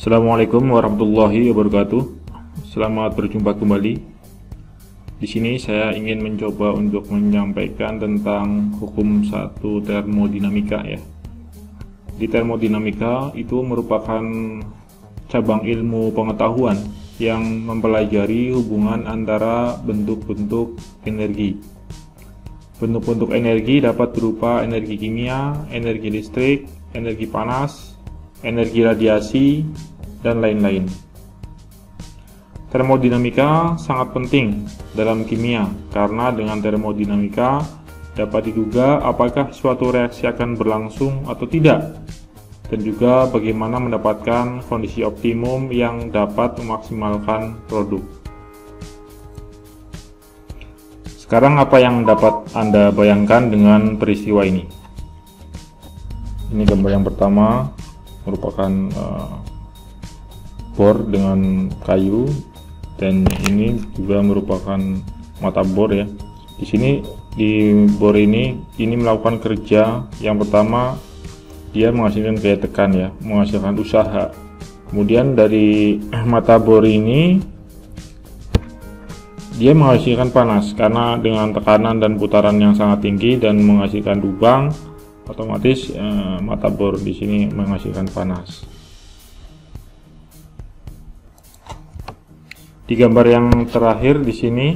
Assalamualaikum warahmatullahi wabarakatuh. Selamat berjumpa kembali. Di sini saya ingin mencoba untuk menyampaikan tentang hukum satu termodinamika ya. Di termodinamika itu merupakan cabang ilmu pengetahuan yang mempelajari hubungan antara bentuk-bentuk energi. Bentuk-bentuk energi dapat berupa energi kimia, energi listrik, energi panas, energi radiasi, dan lain-lain. Termodinamika sangat penting dalam kimia karena dengan termodinamika dapat diduga apakah suatu reaksi akan berlangsung atau tidak, dan juga bagaimana mendapatkan kondisi optimum yang dapat memaksimalkan produk. Sekarang apa yang dapat Anda bayangkan dengan peristiwa ini? Ini gambar yang pertama merupakan bor dengan kayu, dan ini juga merupakan mata bor ya. Di sini di bor ini melakukan kerja. Yang pertama dia menghasilkan gaya tekan ya, menghasilkan usaha. Kemudian dari mata bor ini dia menghasilkan panas karena dengan tekanan dan putaran yang sangat tinggi dan menghasilkan lubang, otomatis mata bor di sini menghasilkan panas. Di gambar yang terakhir di sini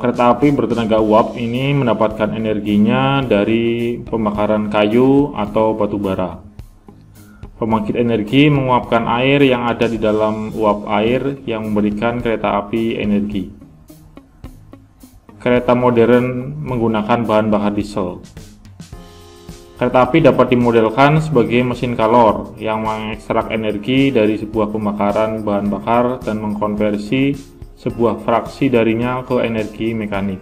kereta api bertenaga uap ini mendapatkan energinya dari pembakaran kayu atau batu bara. Pembangkit energi menguapkan air yang ada di dalam uap air yang memberikan kereta api energi. Kereta modern menggunakan bahan bakar diesel. Kereta api dapat dimodelkan sebagai mesin kalor yang mengekstrak energi dari sebuah pembakaran bahan bakar dan mengkonversi sebuah fraksi darinya ke energi mekanik.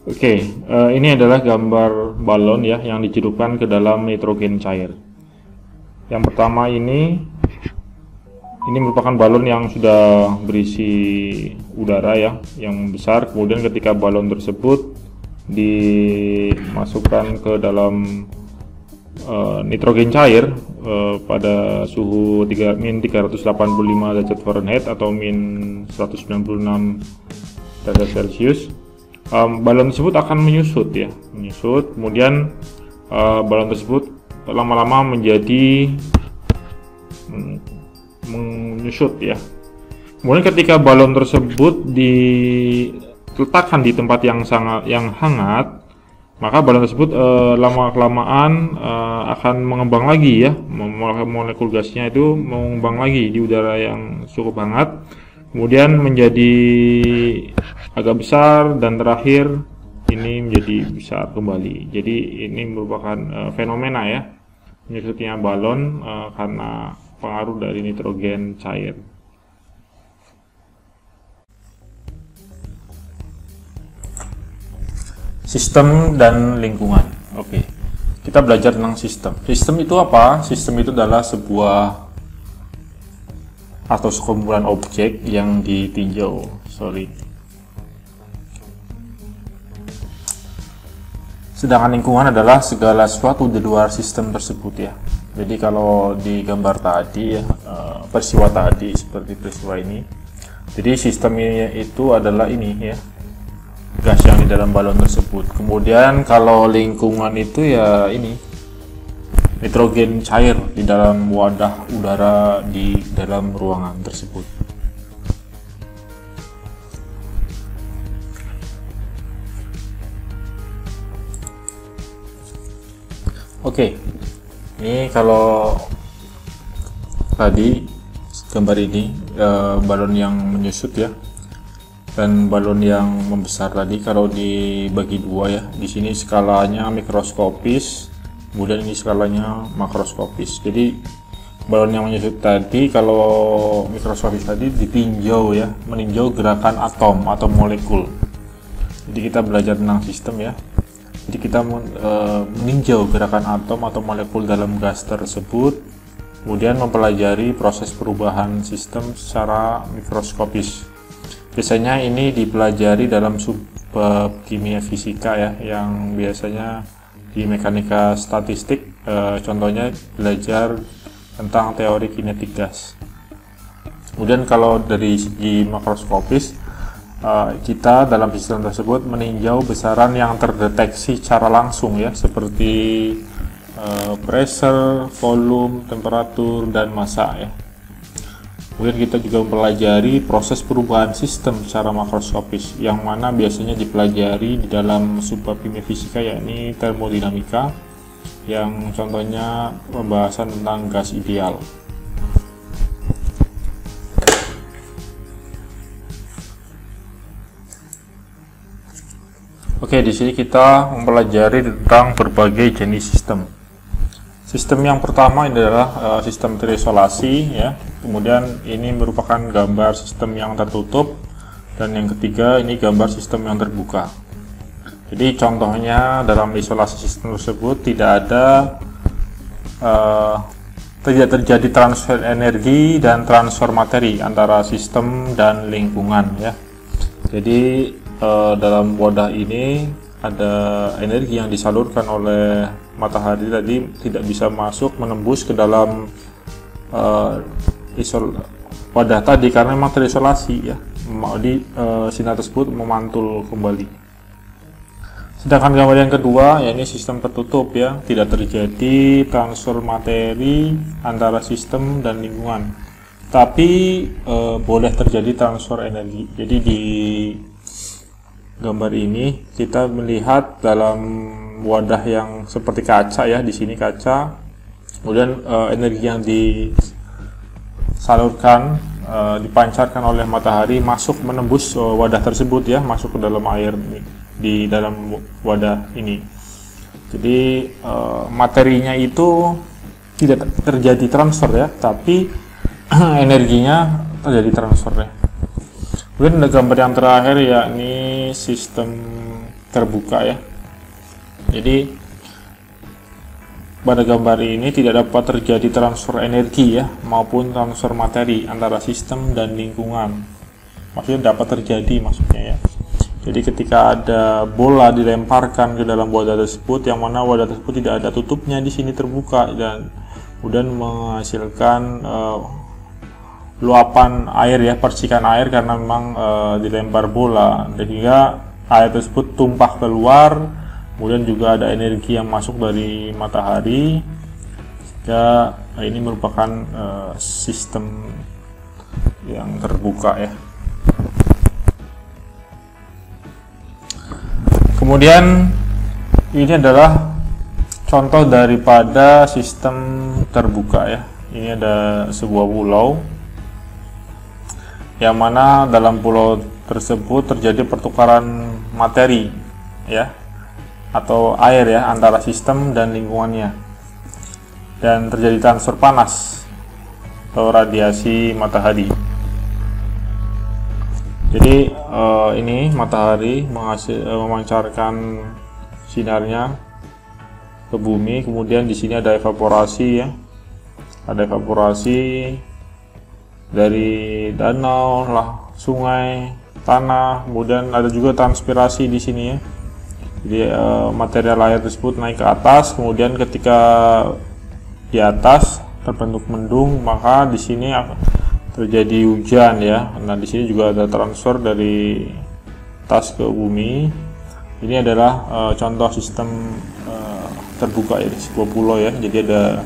Oke, ini adalah gambar balon ya yang dicelupkan ke dalam nitrogen cair. Yang pertama ini merupakan balon yang sudah berisi udara ya, yang besar. Kemudian ketika balon tersebut dimasukkan ke dalam nitrogen cair pada suhu min 385 derajat Fahrenheit atau min 196 derajat Celcius, balon tersebut akan menyusut. Kemudian balon tersebut lama-lama menjadi menyusut ya. Kemudian ketika balon tersebut diletakkan di tempat yang hangat, maka balon tersebut lama-kelamaan akan mengembang lagi ya. Molekul gasnya itu mengembang lagi di udara yang cukup hangat, kemudian menjadi agak besar, dan terakhir ini menjadi besar kembali. Jadi ini merupakan fenomena ya, menyusutnya balon karena pengaruh dari nitrogen cair. Sistem dan lingkungan. Oke, kita belajar tentang sistem. Sistem itu apa? Sistem itu adalah sebuah atau sekumpulan objek yang ditinjau. Sedangkan lingkungan adalah segala sesuatu di luar sistem tersebut ya. Jadi kalau di gambar tadi ya, peristiwa tadi seperti peristiwa ini, jadi sistemnya itu adalah ini ya, gas yang di dalam balon tersebut. Kemudian kalau lingkungan itu ya ini, nitrogen cair di dalam wadah udara di dalam ruangan tersebut. Oke, ini kalau tadi gambar ini balon yang menyusut ya, dan balon yang membesar tadi. Kalau dibagi dua ya, di sini skalanya mikroskopis, kemudian ini skalanya makroskopis. Jadi balon yang menyusut tadi, kalau mikroskopis tadi ditinjau ya, meninjau gerakan atom atau molekul. Jadi kita belajar tentang sistem ya. Jadi kita meninjau gerakan atom atau molekul dalam gas tersebut, kemudian mempelajari proses perubahan sistem secara mikroskopis. Biasanya ini dipelajari dalam subbab kimia fisika ya, yang biasanya di mekanika statistik, contohnya belajar tentang teori kinetik gas. Kemudian kalau dari segi makroskopis, kita dalam sistem tersebut meninjau besaran yang terdeteksi secara langsung ya, seperti pressure, volume, temperatur, dan massa ya. Kemudian kita juga mempelajari proses perubahan sistem secara makroskopis, yang mana biasanya dipelajari di dalam subbab kimia fisika, yakni termodinamika, yang contohnya pembahasan tentang gas ideal. Oke, di sini kita mempelajari tentang berbagai jenis sistem. Sistem yang pertama adalah sistem terisolasi ya. Kemudian ini merupakan gambar sistem yang tertutup, dan yang ketiga ini gambar sistem yang terbuka. Jadi contohnya dalam isolasi sistem tersebut tidak terjadi transfer energi dan transfer materi antara sistem dan lingkungan ya. Jadi dalam wadah ini ada energi yang disalurkan oleh matahari tadi tidak bisa masuk menembus ke dalam wadah tadi karena memang terisolasi ya. Sinar tersebut memantul kembali. Sedangkan gambar yang kedua, yakni sistem tertutup ya, tidak terjadi transfer materi antara sistem dan lingkungan, tapi boleh terjadi transfer energi. Jadi di gambar ini kita melihat dalam wadah yang seperti kaca ya, di sini kaca, kemudian energi yang disalurkan dipancarkan oleh matahari masuk menembus wadah tersebut ya, masuk ke dalam air di dalam wadah ini. Jadi materinya itu tidak terjadi transfer ya, tapi energinya terjadi transfer ya. Kemudian ada gambar yang terakhir yakni sistem terbuka ya. Jadi pada gambar ini tidak dapat terjadi transfer energi ya maupun transfer materi antara sistem dan lingkungan. Maksudnya dapat terjadi maksudnya ya. Jadi ketika ada bola dilemparkan ke dalam wadah tersebut, yang mana wadah tersebut tidak ada tutupnya, di sini terbuka dan kemudian menghasilkan luapan air ya, percikan air karena memang dilempar bola, sehingga air tersebut tumpah keluar. Kemudian juga ada energi yang masuk dari matahari. Ya, ini merupakan sistem yang terbuka ya. Kemudian ini adalah contoh daripada sistem terbuka ya. Ini ada sebuah pulau, yang mana dalam pulau tersebut terjadi pertukaran materi ya, atau air ya, antara sistem dan lingkungannya, dan terjadi transfer panas atau radiasi matahari. Jadi ini matahari memancarkan sinarnya ke bumi, kemudian di sini ada evaporasi ya, ada evaporasi dari danau lah, sungai, tanah, kemudian ada juga transpirasi di sini ya. Jadi material air tersebut naik ke atas, kemudian ketika di atas terbentuk mendung, maka di sini terjadi hujan ya. Nah, di sini juga ada transfer dari atas ke bumi. Ini adalah contoh sistem terbuka ya, di sebuah pulau ya. Jadi ada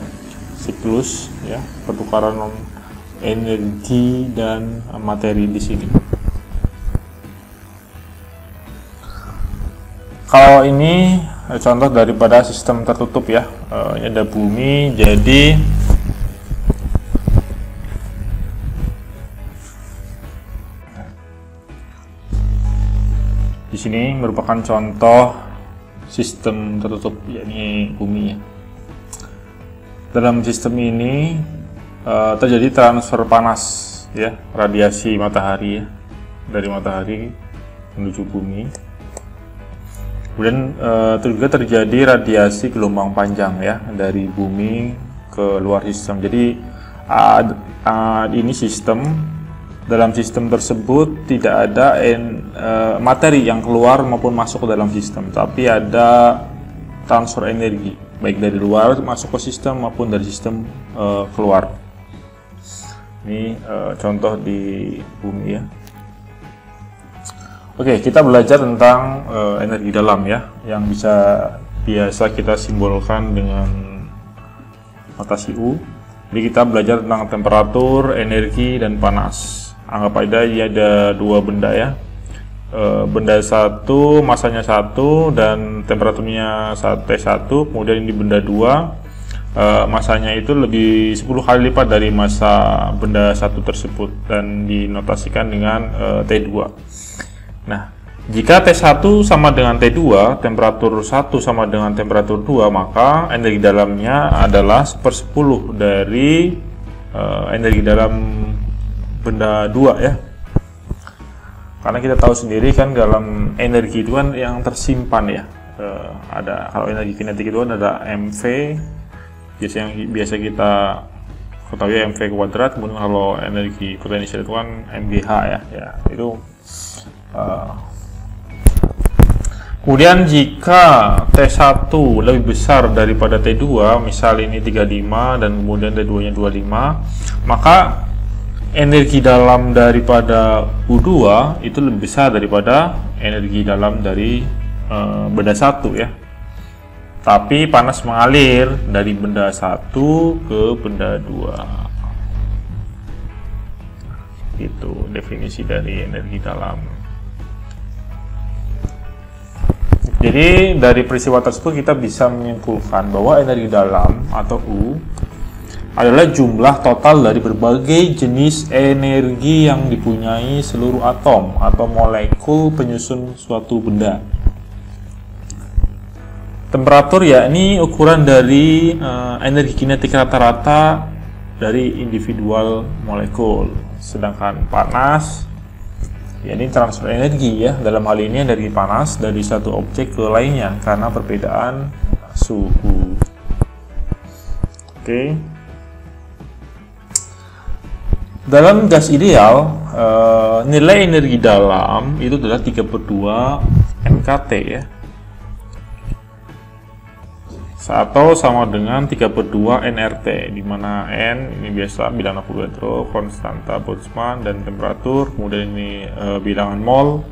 siklus ya, pertukaran energi dan materi di sini. Kalau ini contoh daripada sistem tertutup ya. Ini ada bumi, jadi di sini merupakan contoh sistem tertutup, yakni bumi ya. Dalam sistem ini terjadi transfer panas ya, radiasi matahari ya, dari matahari menuju bumi. Kemudian juga terjadi radiasi gelombang panjang ya, dari bumi ke luar sistem. Jadi ini sistem, dalam sistem tersebut tidak ada materi yang keluar maupun masuk ke dalam sistem, tapi ada transfer energi, baik dari luar masuk ke sistem maupun dari sistem keluar. Ini contoh di bumi ya. Oke, kita belajar tentang energi dalam ya, yang biasa kita simbolkan dengan notasi U. Jadi kita belajar tentang temperatur, energi, dan panas. Anggap aja ini ada dua benda ya. Benda satu, masanya 1 dan temperaturnya T1, kemudian ini benda 2, masanya itu lebih 10 kali lipat dari massa benda satu tersebut dan dinotasikan dengan T2. Nah, jika T1 sama dengan T2, temperatur 1 sama dengan temperatur 2, maka energi dalamnya adalah 1/10 dari energi dalam benda 2 ya. Karena kita tahu sendiri kan dalam energi itu kan yang tersimpan ya. Ada, kalau energi kinetik itu kan ada mv, biasa kita ketahui mv kuadrat, kemudian kalau energi potensial itu kan mgh ya itu. Kemudian jika T1 lebih besar daripada T2, misal ini 35 dan kemudian T2 nya 25, maka energi dalam daripada U2 itu lebih besar daripada energi dalam dari benda 1 ya. Tapi panas mengalir dari benda 1 ke benda 2. Itu definisi dari energi dalam. Jadi dari peristiwa tersebut kita bisa menyimpulkan bahwa energi dalam atau U adalah jumlah total dari berbagai jenis energi yang dipunyai seluruh atom atau molekul penyusun suatu benda. Temperatur yakni ukuran dari energi kinetik rata-rata dari individual molekul. Sedangkan panas yakni transfer energi ya, dalam hal ini energi panas dari satu objek ke lainnya karena perbedaan suhu. Oke. Dalam gas ideal, nilai energi dalam itu adalah 3/2 NKT ya, atau sama dengan 3/2 nRT, di mana N ini biasa bilangan Avogadro, konstanta Boltzmann, dan temperatur, kemudian ini bilangan mol,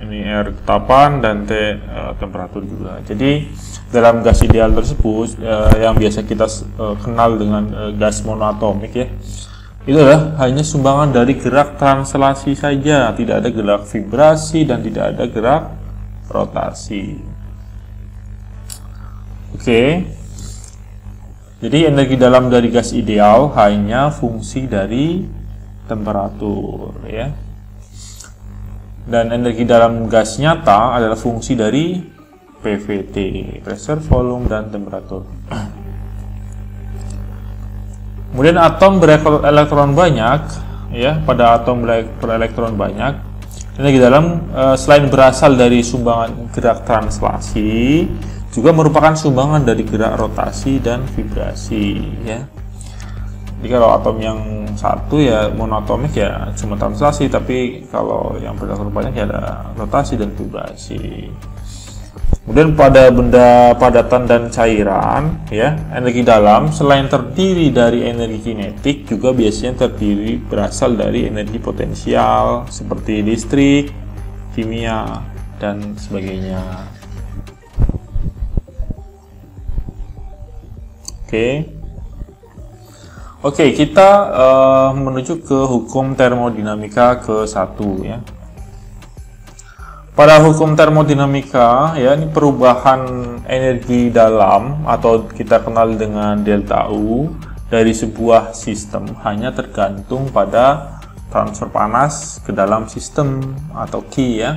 ini R tetapan, dan T temperatur juga. Jadi dalam gas ideal tersebut yang biasa kita kenal dengan gas monoatomik ya, itu adalah hanya sumbangan dari gerak translasi saja, tidak ada gerak vibrasi dan tidak ada gerak rotasi. Oke. Jadi energi dalam dari gas ideal hanya fungsi dari temperatur ya. Dan energi dalam gas nyata adalah fungsi dari PVT, pressure, volume, dan temperatur. Kemudian atom berelektron banyak ya, pada atom berelektron banyak, energi dalam selain berasal dari sumbangan gerak translasi juga merupakan sumbangan dari gerak rotasi dan vibrasi ya. Jadi kalau atom yang satu ya monoatomik ya cuma translasi, tapi kalau yang berelektron banyak ya ada rotasi dan vibrasi. Kemudian pada benda padatan dan cairan ya, energi dalam selain terdiri dari energi kinetik juga biasanya berasal dari energi potensial seperti listrik, kimia, dan sebagainya. Oke, kita menuju ke hukum termodinamika ke-1 ya. Pada hukum termodinamika ya, ini perubahan energi dalam atau kita kenal dengan delta U dari sebuah sistem hanya tergantung pada transfer panas ke dalam sistem atau Q ya,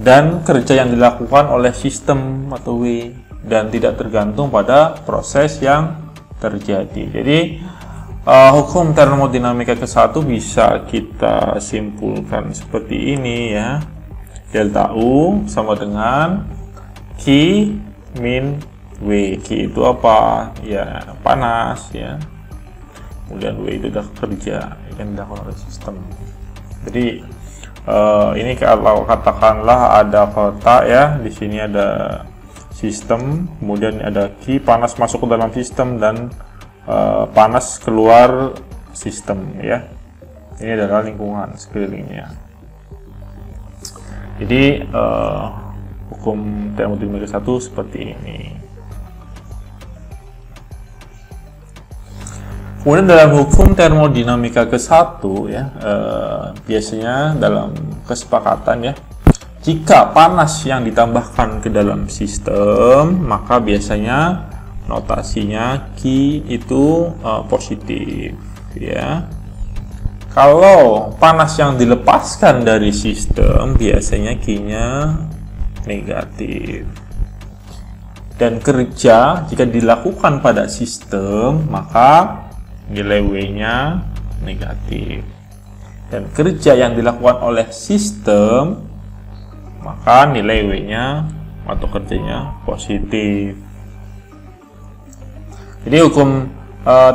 dan kerja yang dilakukan oleh sistem atau W, dan tidak tergantung pada proses yang terjadi. Jadi hukum termodinamika ke-1 bisa kita simpulkan seperti ini ya. Delta U sama dengan Q min W. Q itu apa? Ya panas ya. Kemudian W itu udah kerja yang dilakukan oleh sistem. Jadi ini kalau katakanlah ada kotak ya, di sini ada sistem, kemudian ada Q panas masuk ke dalam sistem dan panas keluar sistem ya. Ini adalah lingkungan sekelilingnya. Jadi hukum termodinamika 1 seperti ini. Kemudian dalam hukum termodinamika ke-1 ya, biasanya dalam kesepakatan ya, jika panas yang ditambahkan ke dalam sistem, maka biasanya notasinya Q itu positif ya. Kalau panas yang dilepaskan dari sistem, biasanya Q-nya negatif. Dan kerja jika dilakukan pada sistem, maka nilai W-nya negatif. Dan kerja yang dilakukan oleh sistem, maka nilai W-nya atau kerjanya positif. Jadi hukum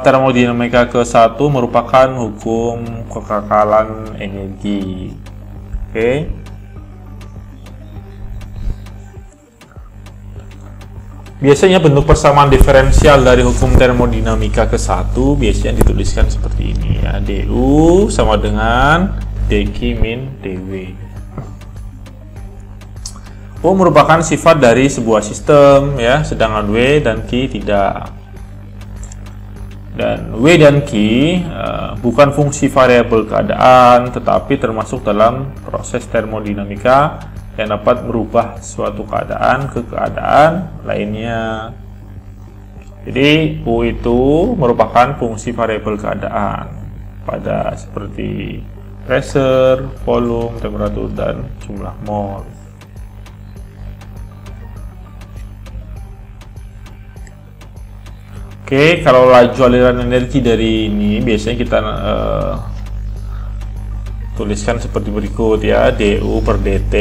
termodinamika ke-1 merupakan hukum kekekalan energi. Oke. Biasanya bentuk persamaan diferensial dari hukum termodinamika ke-1 biasanya dituliskan seperti ini ya. du sama dengan dq min dw. U merupakan sifat dari sebuah sistem ya, sedangkan W dan Q tidak. Dan W dan Q bukan fungsi variabel keadaan, tetapi termasuk dalam proses termodinamika yang dapat merubah suatu keadaan ke keadaan lainnya. Jadi U itu merupakan fungsi variabel keadaan pada seperti pressure, volume, temperatur, dan jumlah mol. Oke, kalau laju aliran energi dari ini biasanya kita tuliskan seperti berikut ya. du per dt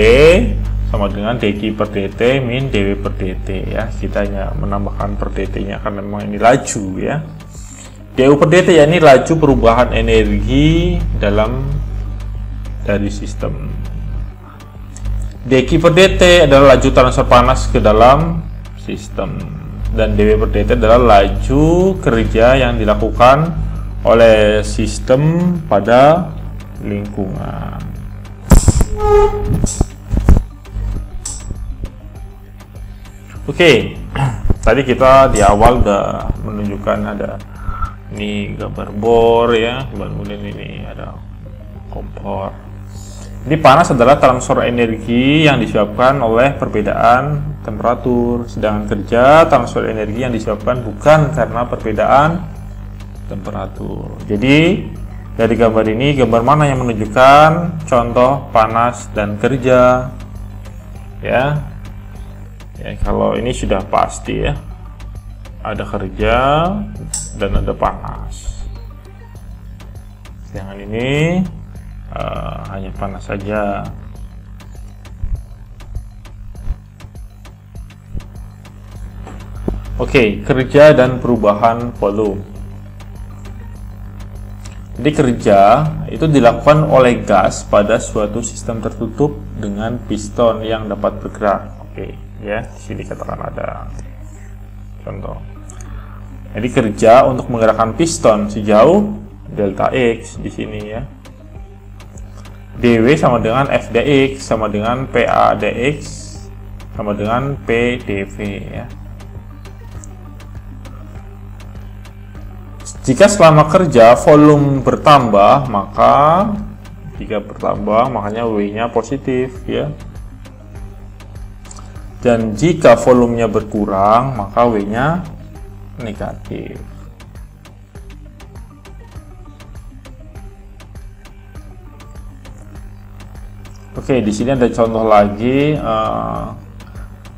sama dengan dq per dt min dw per dt ya. Kita hanya menambahkan per dt nya karena memang ini laju ya. du per dt ya, ini laju perubahan energi dari sistem. dq per dt adalah laju transfer panas ke dalam sistem, dan dw per dt adalah laju kerja yang dilakukan oleh sistem pada lingkungan. Oke, tadi kita di awal udah menunjukkan ada ini gambar bor ya, kemudian ini ada kompor. Jadi panas adalah transfer energi yang disebabkan oleh perbedaan temperatur, sedangkan kerja transfer energi yang disebabkan bukan karena perbedaan temperatur. Jadi dari gambar ini, gambar mana yang menunjukkan contoh panas dan kerja ya? Ya, kalau ini sudah pasti ya, ada kerja dan ada panas. Sedangkan ini hanya panas saja. Oke, kerja dan perubahan volume. Jadi kerja itu dilakukan oleh gas pada suatu sistem tertutup dengan piston yang dapat bergerak. Oke, ya, di sini katakan ada contoh. Jadi kerja untuk menggerakkan piston sejauh delta X di sini ya. dW sama dengan Fdx sama dengan PAdx sama dengan PdV ya. Jika selama kerja volume bertambah, maka jika bertambah makanya W-nya positif ya. Dan jika volumenya berkurang, maka W-nya negatif. Oke, di sini ada contoh lagi.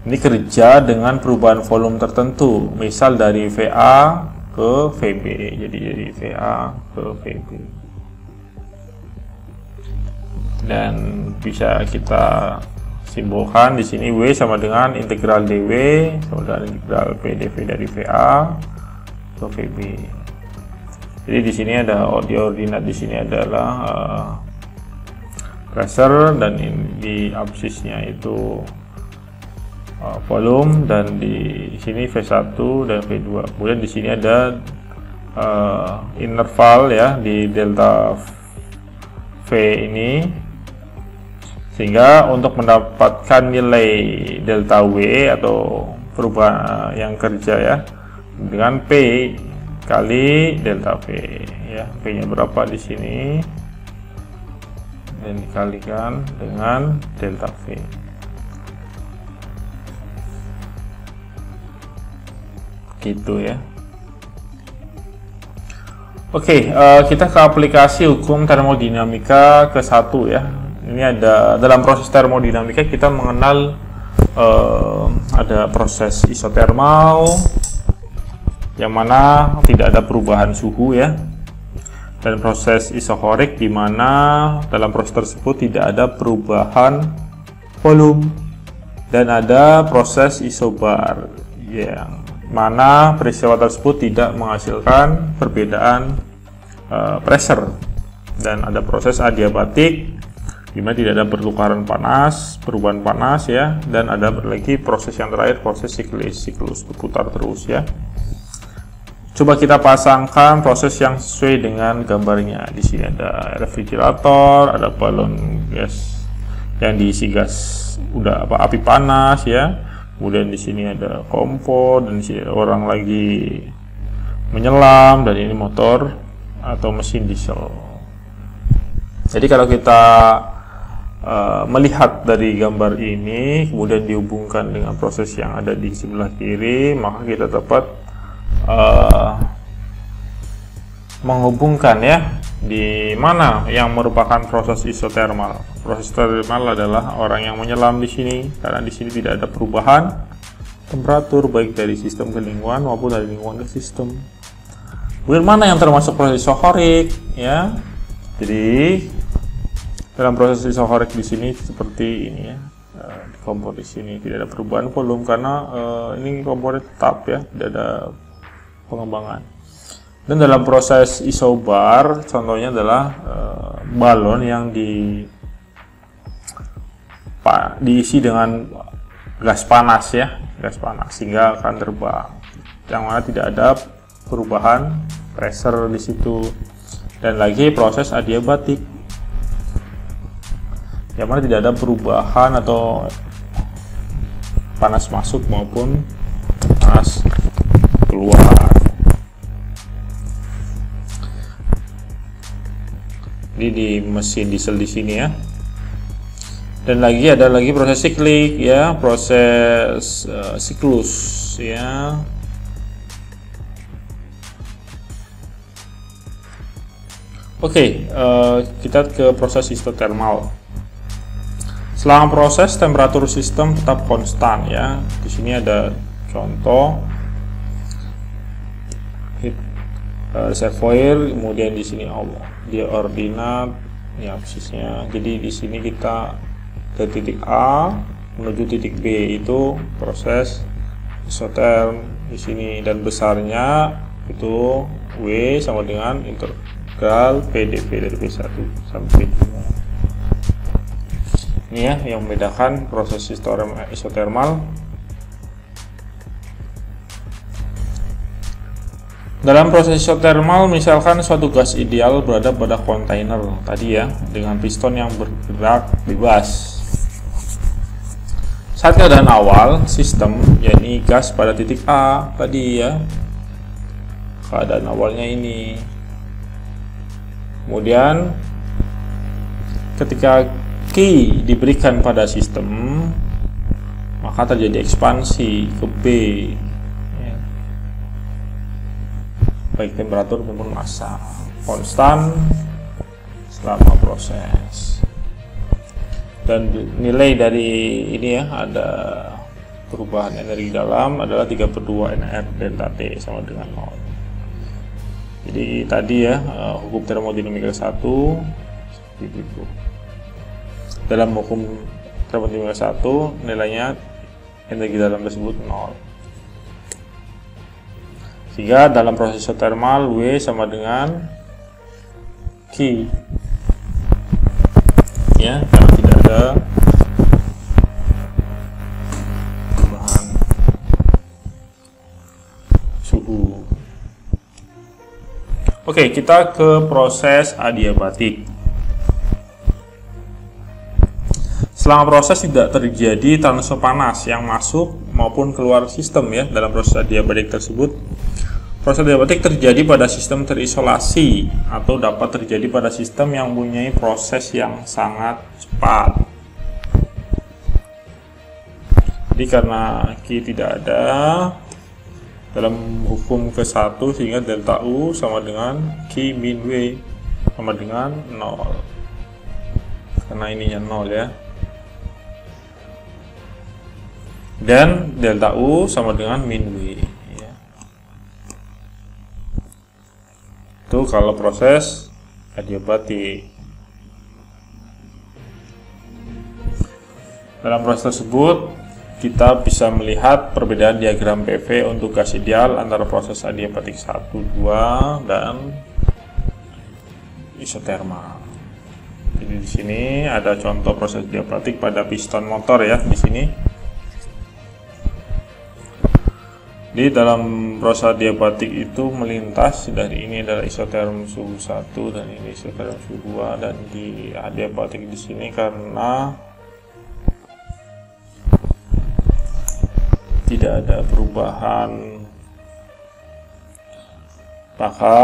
Ini kerja dengan perubahan volume tertentu, misal dari VA ke VB, jadi dari VA ke VB, dan bisa kita simbolkan di sini W sama dengan integral dW sama dengan integral PdV dari VA ke VB. Jadi di sini ada di ordinat di sini adalah pressure, dan di absisnya itu volume, dan di sini V1 dan V2. Kemudian di sini ada interval ya di delta V ini, sehingga untuk mendapatkan nilai delta W atau perubahan yang kerja ya dengan P kali delta V ya, P nya berapa di sini dan dikalikan dengan delta V. Gitu ya. Oke, kita ke aplikasi hukum termodinamika ke-1 ya. Ini ada dalam proses termodinamika kita mengenal ada proses isotermal yang mana tidak ada perubahan suhu ya, dan proses isohorik di mana dalam proses tersebut tidak ada perubahan volume, dan ada proses isobar yang mana peristiwa tersebut tidak menghasilkan perbedaan pressure, dan ada proses adiabatik di mana tidak ada pertukaran panas, perubahan panas ya, dan ada lagi proses yang terakhir, proses siklus berputar terus ya. Coba kita pasangkan proses yang sesuai dengan gambarnya. Di sini ada refrigerator, ada balon gas yang diisi gas api panas ya. Kemudian di sini ada kompor, dan di sini ada orang lagi menyelam, dan ini motor atau mesin diesel. Jadi kalau kita melihat dari gambar ini kemudian dihubungkan dengan proses yang ada di sebelah kiri, maka kita dapat menghubungkan ya di mana yang merupakan proses isotermal. Proses isotermal adalah orang yang menyelam di sini, karena di sini tidak ada perubahan temperatur baik dari sistem ke lingkungan maupun dari lingkungan ke sistem. Kemudian mana yang termasuk proses isohorik ya? Jadi dalam proses isohorik di sini seperti ini ya, di kompor di sini tidak ada perubahan volume karena ini kompornya tetap ya, tidak ada pengembangan. Dan dalam proses isobar contohnya adalah balon yang diisi dengan gas panas ya, gas panas sehingga akan terbang, yang mana tidak ada perubahan pressure di situ. Dan lagi proses adiabatik yang mana tidak ada perubahan atau panas masuk maupun panas keluar. Ini di mesin diesel di sini ya. Dan lagi ada lagi proses siklik ya, proses siklus ya. Oke, kita ke proses isotermal. Selama proses temperatur sistem tetap konstan ya. Di sini ada contoh heat reservoir, kemudian di sini dia ordinat ya persisnya. Jadi di sini kita ke titik A menuju titik B itu proses isotherm di sini, dan besarnya itu W sama dengan integral PdV dari P1 sampai P2. Ini ya yang membedakan proses isotermal. Dalam proses isotermal, misalkan suatu gas ideal berada pada kontainer tadi ya, dengan piston yang bergerak bebas. Saat keadaan awal sistem, yakni gas pada titik A tadi ya, keadaan awalnya ini. Kemudian ketika Q diberikan pada sistem, maka terjadi ekspansi ke B ya. Baik temperatur maupun massa konstan selama proses. Dan nilai dari ini ya, ada perubahan energi dalam adalah 3/2 NR delta T sama dengan 0. Jadi tadi ya hukum termodinamika 1 seperti itu. Dalam hukum termodinamika 1 nilainya energi dalam tersebut 0. Sehingga dalam proses isotermal W sama dengan Q ya, karena tidak ada perubahan suhu. Oke, kita ke proses adiabatik. Selama proses tidak terjadi transfer panas yang masuk maupun keluar sistem ya dalam proses adiabatik tersebut. Proses adiabatik terjadi pada sistem terisolasi atau dapat terjadi pada sistem yang mempunyai proses yang sangat cepat. Jadi karena Q tidak ada dalam hukum ke-1 sehingga delta U sama dengan Q min W sama dengan 0. Karena ininya 0 ya. Dan delta U sama dengan min W ya. Itu kalau proses adiabatik. Dalam proses tersebut kita bisa melihat perbedaan diagram PV untuk gas ideal antara proses adiabatik 1, 2 dan isotermal. Jadi di sini ada contoh proses adiabatik pada piston motor ya di sini. Di dalam proses adiabatik itu melintas dari ini adalah isoterm suhu 1 dan ini isoterm suhu 2, dan di adiabatik di sini karena tidak ada perubahan, maka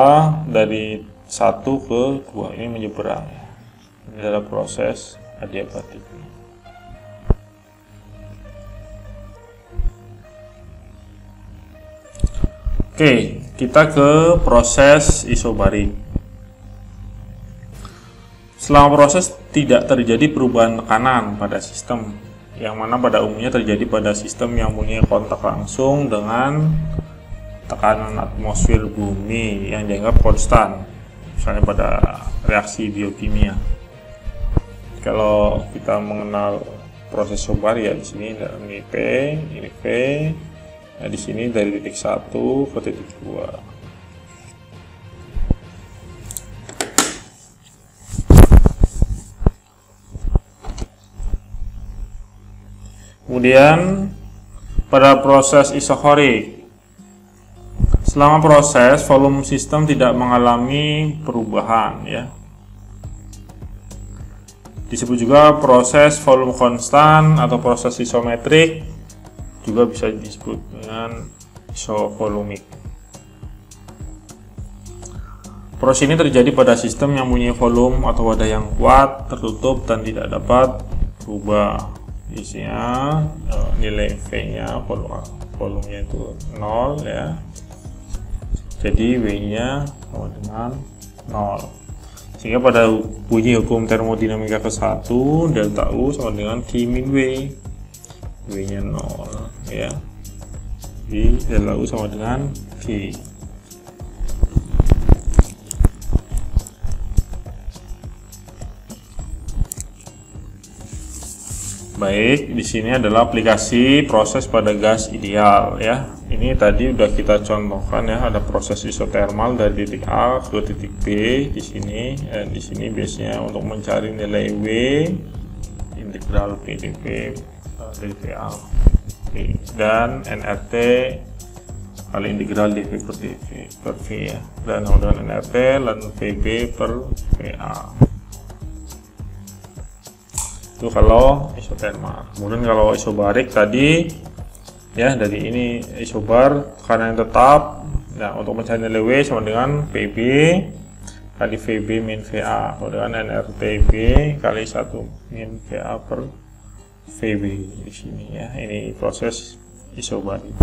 dari 1 ke 2 ini menyeberang ya. Ini adalah proses adiabatik. Oke, kita ke proses isobarik. Selama proses tidak terjadi perubahan tekanan pada sistem, yang mana pada umumnya terjadi pada sistem yang punya kontak langsung dengan tekanan atmosfer bumi yang dianggap konstan, misalnya pada reaksi biokimia. Kalau kita mengenal proses isobarik ya, di sini ini P, ini V. Nah, di sini dari titik 1 ke titik 2. Kemudian pada proses isohorik, selama proses volume sistem tidak mengalami perubahan ya. Disebut juga proses volume konstan atau proses isometrik, juga bisa disebut dengan isovolumik. Proses ini terjadi pada sistem yang punya volume atau wadah yang kuat, tertutup dan tidak dapat berubah. Isinya nilai V-nya, volumenya itu 0 ya. Jadi W-nya sama dengan 0. Sehingga pada bunyi hukum termodinamika ke-1, delta U sama dengan Q min W. W-nya 0 ya. Jadi delta U sama dengan Q. Baik, di sini adalah aplikasi proses pada gas ideal ya. Ini tadi udah kita contohkan ya, ada proses isotermal dari titik A ke titik B di sini. Di sini biasanya untuk mencari nilai W, integral PdV dari VA dan nRT kali integral dV per dV per V ya. Dan dengan nRT dan VB per VA. Itu kalau isotermal. Kemudian kalau isobarik tadi ya, dari ini isobar tekanan yang tetap. Nah, untuk mencari nilai W sama dengan PB kali VB min VA, kemudian nRTB kali 1 min VA per VB di sini ya. Ini proses isobarik.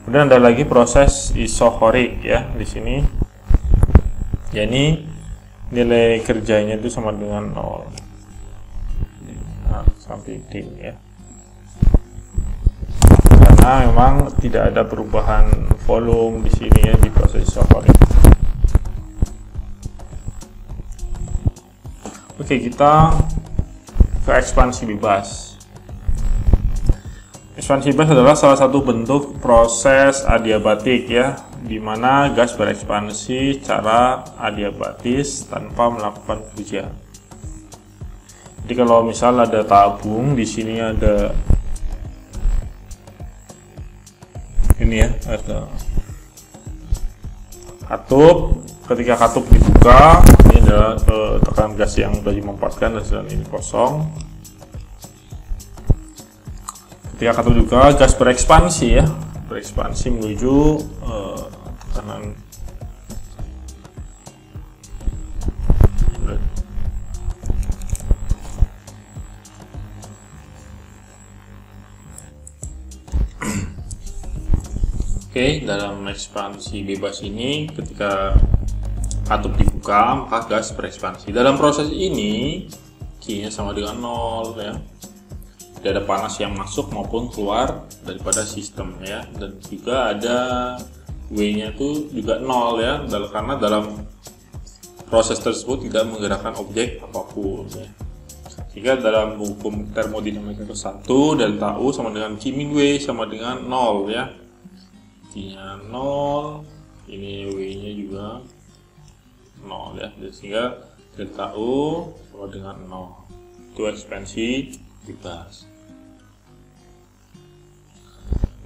Kemudian ada lagi proses isohorik ya di sini. Jadi nilai kerjanya itu sama dengan 0. Sampai D ya, karena memang tidak ada perubahan volume di sini ya di proses isohorik. Oke, kita ke ekspansi bebas. Ekspansi bebas adalah salah satu bentuk proses adiabatik ya, di mana gas berekspansi secara adiabatis tanpa melakukan kerja. Jadi kalau misal ada tabung, di sini ada ini ya, ada katup. Ketika katup dibuka, ini adalah tekanan gas yang sudah dimanfaatkan dan ini kosong. Ketika katup juga, gas berekspansi ya, berekspansi menuju tekanan. Oke, dalam ekspansi bebas ini ketika katup dibuka maka gas berekspansi. Dalam proses ini Q-nya sama dengan 0 ya. Tidak ada panas yang masuk maupun keluar daripada sistem ya. Dan juga ada W-nya itu juga 0 ya, karena dalam proses tersebut tidak menggerakkan objek apapun ya. Jika dalam hukum termodinamika ke-1, delta U sama dengan Q min W sama dengan 0 ya. Q-nya 0, ini W-nya juga 0 ya, sehingga delta U sama dengan 0. Itu ekspansi bebas.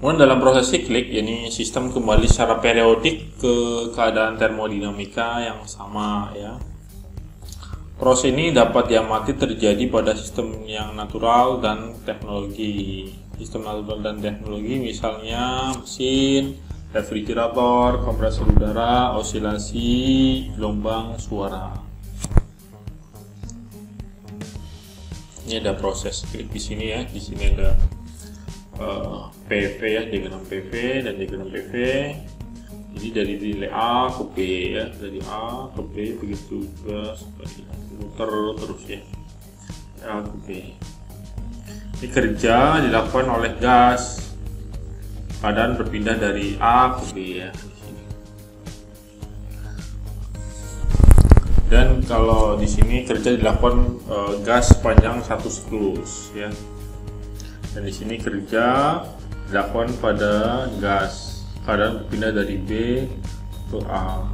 Kemudian dalam proses siklik, yakni sistem kembali secara periodik ke keadaan termodinamika yang sama ya. Proses ini dapat diamati terjadi pada sistem yang natural dan teknologi. Sistem natural dan teknologi misalnya mesin, refrigerator, kompresor udara, osilasi, gelombang suara. Ini ada proses klik di sini ya. Di sini ada PV ya, diagram PV dan diagram PV. Jadi dari nilai A ke B ya, dari A ke B begitu juga muter terus ya, A ke B. Ini kerja dilakukan oleh gas, keadaan berpindah dari A ke B ya. Dan kalau di sini kerja dilakukan gas sepanjang satu siklus ya. Dan di sini kerja dilakukan pada gas, keadaan berpindah dari B ke A.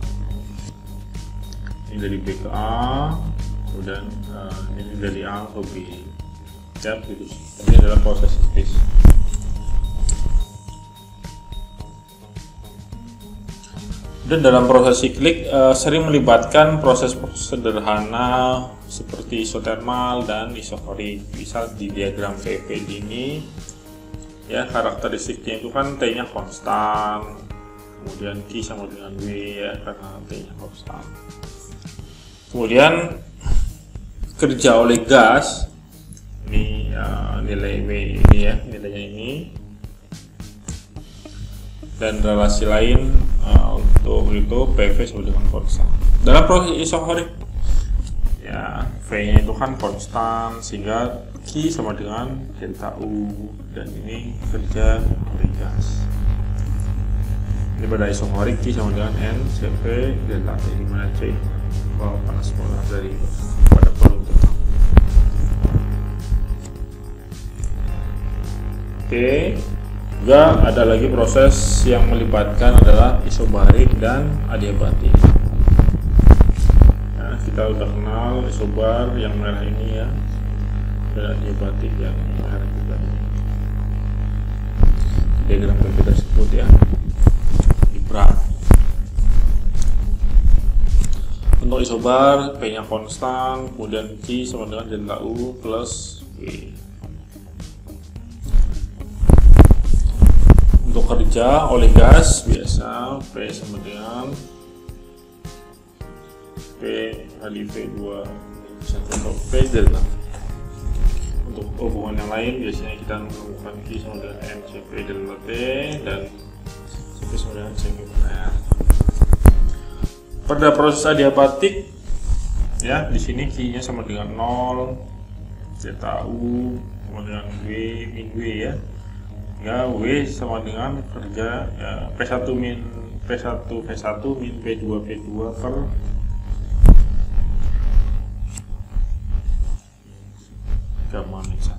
Ini dari B ke A, kemudian ini dari A ke B. Ya, gitu. Ini adalah proses siklis. Dan dalam proses siklik sering melibatkan proses sederhana seperti isotermal dan isokorik. Misal di diagram PV ini ya, karakteristiknya itu kan T-nya konstan, kemudian Q sama dengan W ya, karena T-nya konstan. Kemudian kerja oleh gas ini nilai W ini ya, nilainya ini, dan relasi lain untuk itu PV sama dengan konstan. Dalam proses isokorik ya, V-nya itu kan konstan sehingga Q sama dengan delta U, dan ini kerja oleh gas. Ini pada isokorik Q sama dengan N Cv delta T, di mana C panas molar dari pada volume tetap. Oke, juga ada lagi proses yang melibatkan adalah isobarik dan adiabatik. Nah, kita udah kenal isobar yang merah ini ya, dan adiabatik yang merah juga ini. Diagram PV tersebut ya, dibrak. Untuk isobar P-nya konstan, kemudian Q sama dengan delta U plus W. Untuk kerja oleh gas biasa P sama dengan P kali V2 untuk P delta. Untuk hubungan yang lain biasanya kita menemukan Q sama dengan M Cv delta T dan Cv sama dengan Cv R. Pada proses adiabatik ya, di sini Q-nya sama dengan 0, delta U sama dengan W min W ya. Ya, W sama dengan kerja ya, P1 min P1 V1 min P2 P2 per gamma min 1.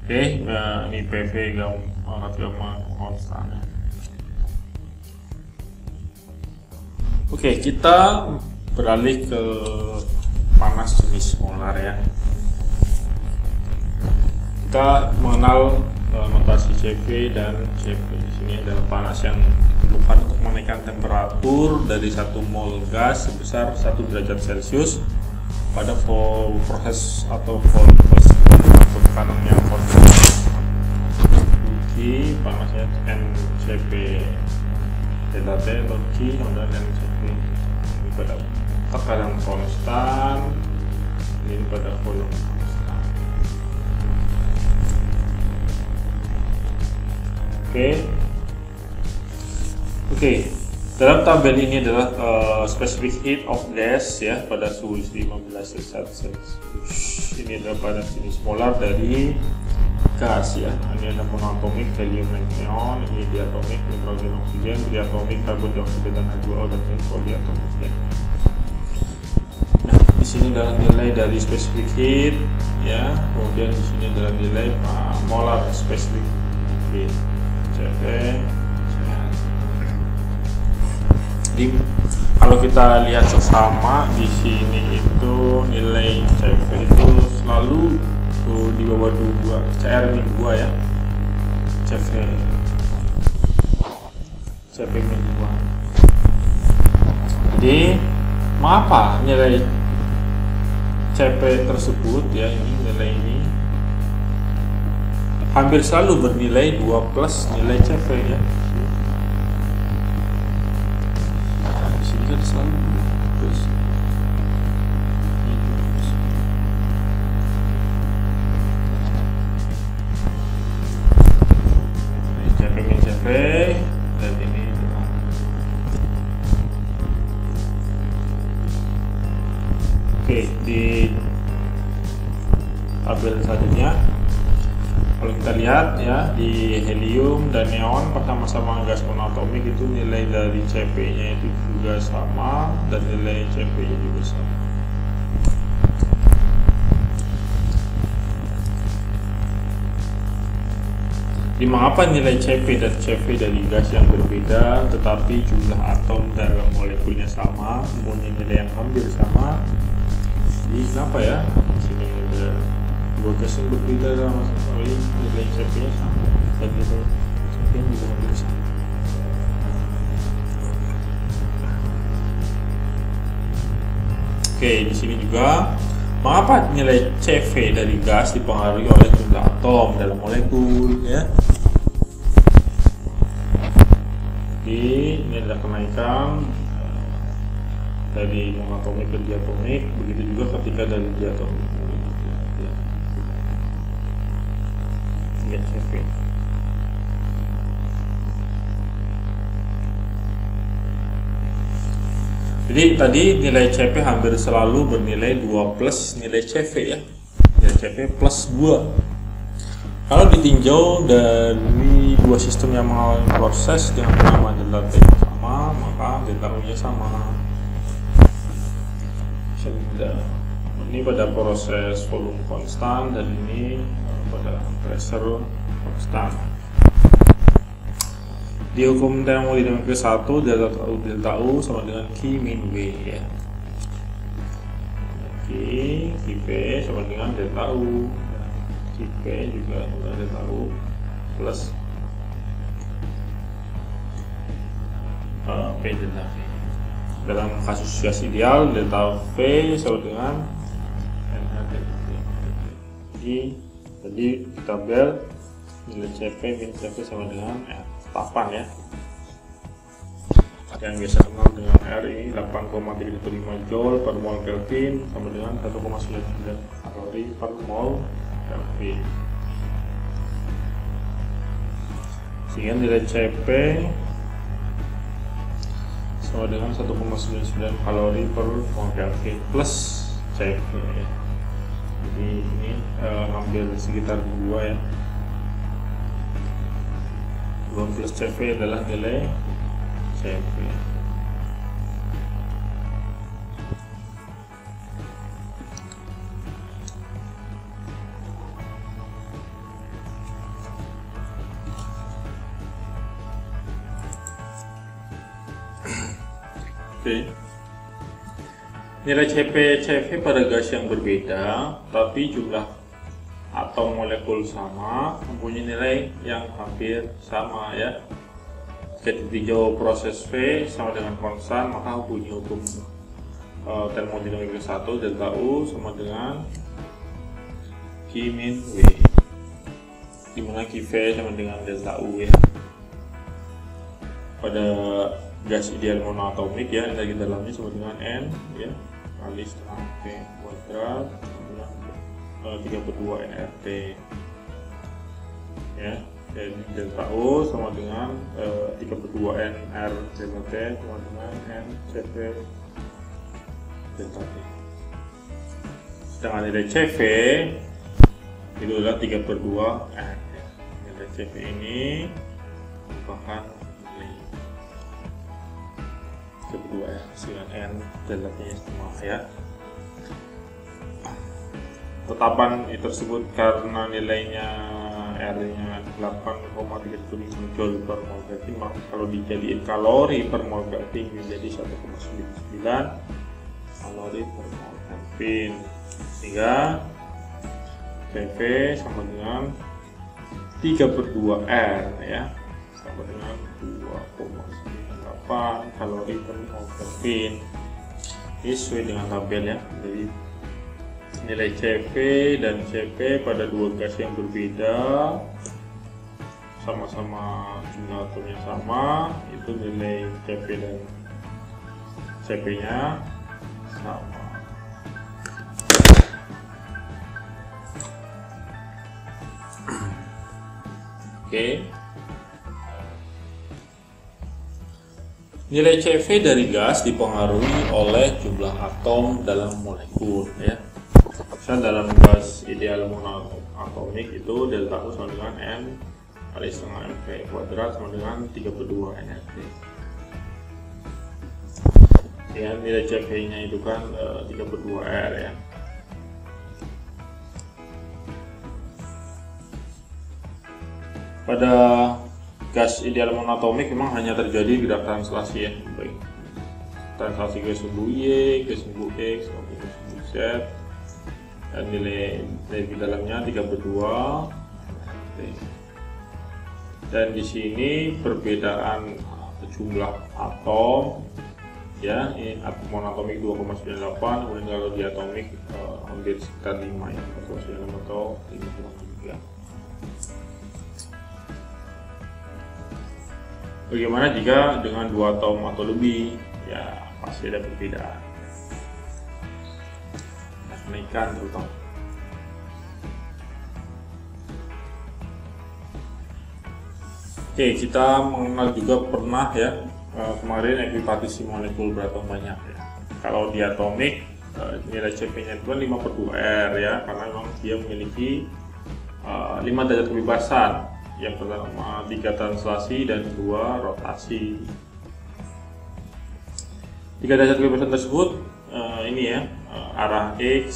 Oke, ini PV gamma konstan. Oke, kita beralih ke panas jenis molar ya. Kita mengenal notasi Cv dan Cv. Di sini adalah panas yang diperlukan untuk menaikkan temperatur dari 1 mol gas sebesar 1 derajat Celcius pada proses atau proses tekanan yang konstan. Q panasnya NCP delta T atau Q kemudian NCP ini pada tekanan konstan, ini pada volume konstan. Oke. Dalam tabel ini adalah specific heat of gas ya pada suhu 15 Celsius. Ini adalah pada jenis molar dari gas ya. Ini ada monoatomik helium dan neon, ini diatomik nitrogen oksigen, triatomik karbon dioksida dan H2O, dan ini poliatomik ya. Nah, di sini adalah nilai dari specific heat ya. Kemudian di sini adalah nilai molar specific heat CP. Jadi kalau kita lihat sesama di sini itu nilai CP itu selalu di bawah 2, CR min 2 ya. CP min 2. Jadi mengapa nilai CP tersebut ya, ini nilai ini hampir selalu bernilai 2 plus nilai CP ya. Kan selalu terus CP dan ini oke. Di tabel selanjutnya kalau kita lihat ya, di helium dan neon bersama-sama gas monoatomik itu nilai dari CP-nya itu juga sama dan nilai CP-nya juga sama. Di mengapa nilai CP dan CV dari gas yang berbeda tetapi jumlah atom dalam molekulnya sama, mempunyai nilai yang hampir sama? Jadi kenapa ya? Di sini ada dua gas yang berbeda dalam nilai CP-nya sama dan nilai CP-nya juga hampir sama. Oke, di sini juga mengapa nilai CV dari gas dipengaruhi oleh jumlah atom dalam molekul ya? Jadi ini adalah kenaikan dari monoatomik ke diatomik, begitu juga ketika dari diatomik. CV. Jadi tadi nilai CP hampir selalu bernilai 2 plus nilai CV ya. Nilai CP plus 2. Kalau ditinjau dari dua sistem yang mengalami proses dengan nama delta T sama, maka delta U nya sama. Ini pada proses volume konstan dan ini pada pressure konstan. Di hukum termodinamika 1, delta U sama dengan Q min V ya. Q P sama dengan delta U. Q P juga sama delta U plus P delta V. Dalam kasus gas ideal, delta V sama dengan NH delta V. Jadi di tabel nilai CP min CP sama dengan R 8 ya, yang biasa kenal dengan R ini 8,35 Joule per mol Kelvin sama dengan 1,99 kalori per mol Kelvin. Sehingga nilai CP sama dengan 1,99 kalori per mol Kelvin plus CP ya. Jadi ini hampir sekitar 2 ya. 2 plus CV adalah nilai CV. Oke. Nilai CV pada gas yang berbeda tapi jumlah atom molekul sama, mempunyai nilai yang hampir sama ya. titik jauh proses V sama dengan konstan, maka bunyi hukum termodinamika 1 delta U sama dengan Q min V, dimana Q V sama dengan delta U ya. Pada gas ideal monoatomik ya, energi dalamnya sama dengan N ya kali setengah P kuadrat sama dengan 3/2 nRT ya. Dan delta U sama dengan 3/2 nR delta T sama dengan N CV delta T. Sedangkan nilai CV itu adalah 3/2 N. Nilai CV ini merupakan nilai 3/2 N dengan N delta T sama ya. Tetapan tersebut karena nilainya R-nya 8,35 Joule per mol Kelvin, maka kalau dijadiin kalori per mol Kelvin menjadi 1,99 kalori per mol Kelvin, sehingga CV sama dengan 3/2 R ya, sama dengan 2,98 kalori per mol Kelvin. Ini sesuai dengan tabel ya. Jadi nilai CV dan CP pada dua gas yang berbeda, sama-sama jumlah atomnya sama, itu nilai CV dan CP nya sama. Oke. Nilai CV dari gas dipengaruhi oleh jumlah atom dalam molekul ya. Dalam gas ideal monoatomik itu delta U sama dengan M kali setengah MV kuadrat sama dengan 3/2 nRT. Ya, nilai CV nya itu kan 3/2 R ya. Pada gas ideal monoatomik memang hanya terjadi gerak translasi ya, baik translasi ke sumbu Y, ke sumbu X, maupun ke sumbu Z. Dan nilai di dalamnya 3/2 dan di sini perbedaan jumlah atom ya, ini atom monoatomik 2,98, kemudian kalau diatomik hampir sekitar 5 ya, 4,96 atau 5,3. Bagaimana jika dengan 2 atom atau lebih? Ya pasti ada perbedaan, kenaikan terutama. Oke, kita mengenal juga pernah ya kemarin ekuipartisi molekul beratom banyak ya. Kalau di atomik nilai CP-nya itu 5/2 R ya, karena memang dia memiliki 5 derajat kebebasan. Yang pertama 3 translasi dan 2 rotasi. 3 derajat kebebasan tersebut ini ya, arah X,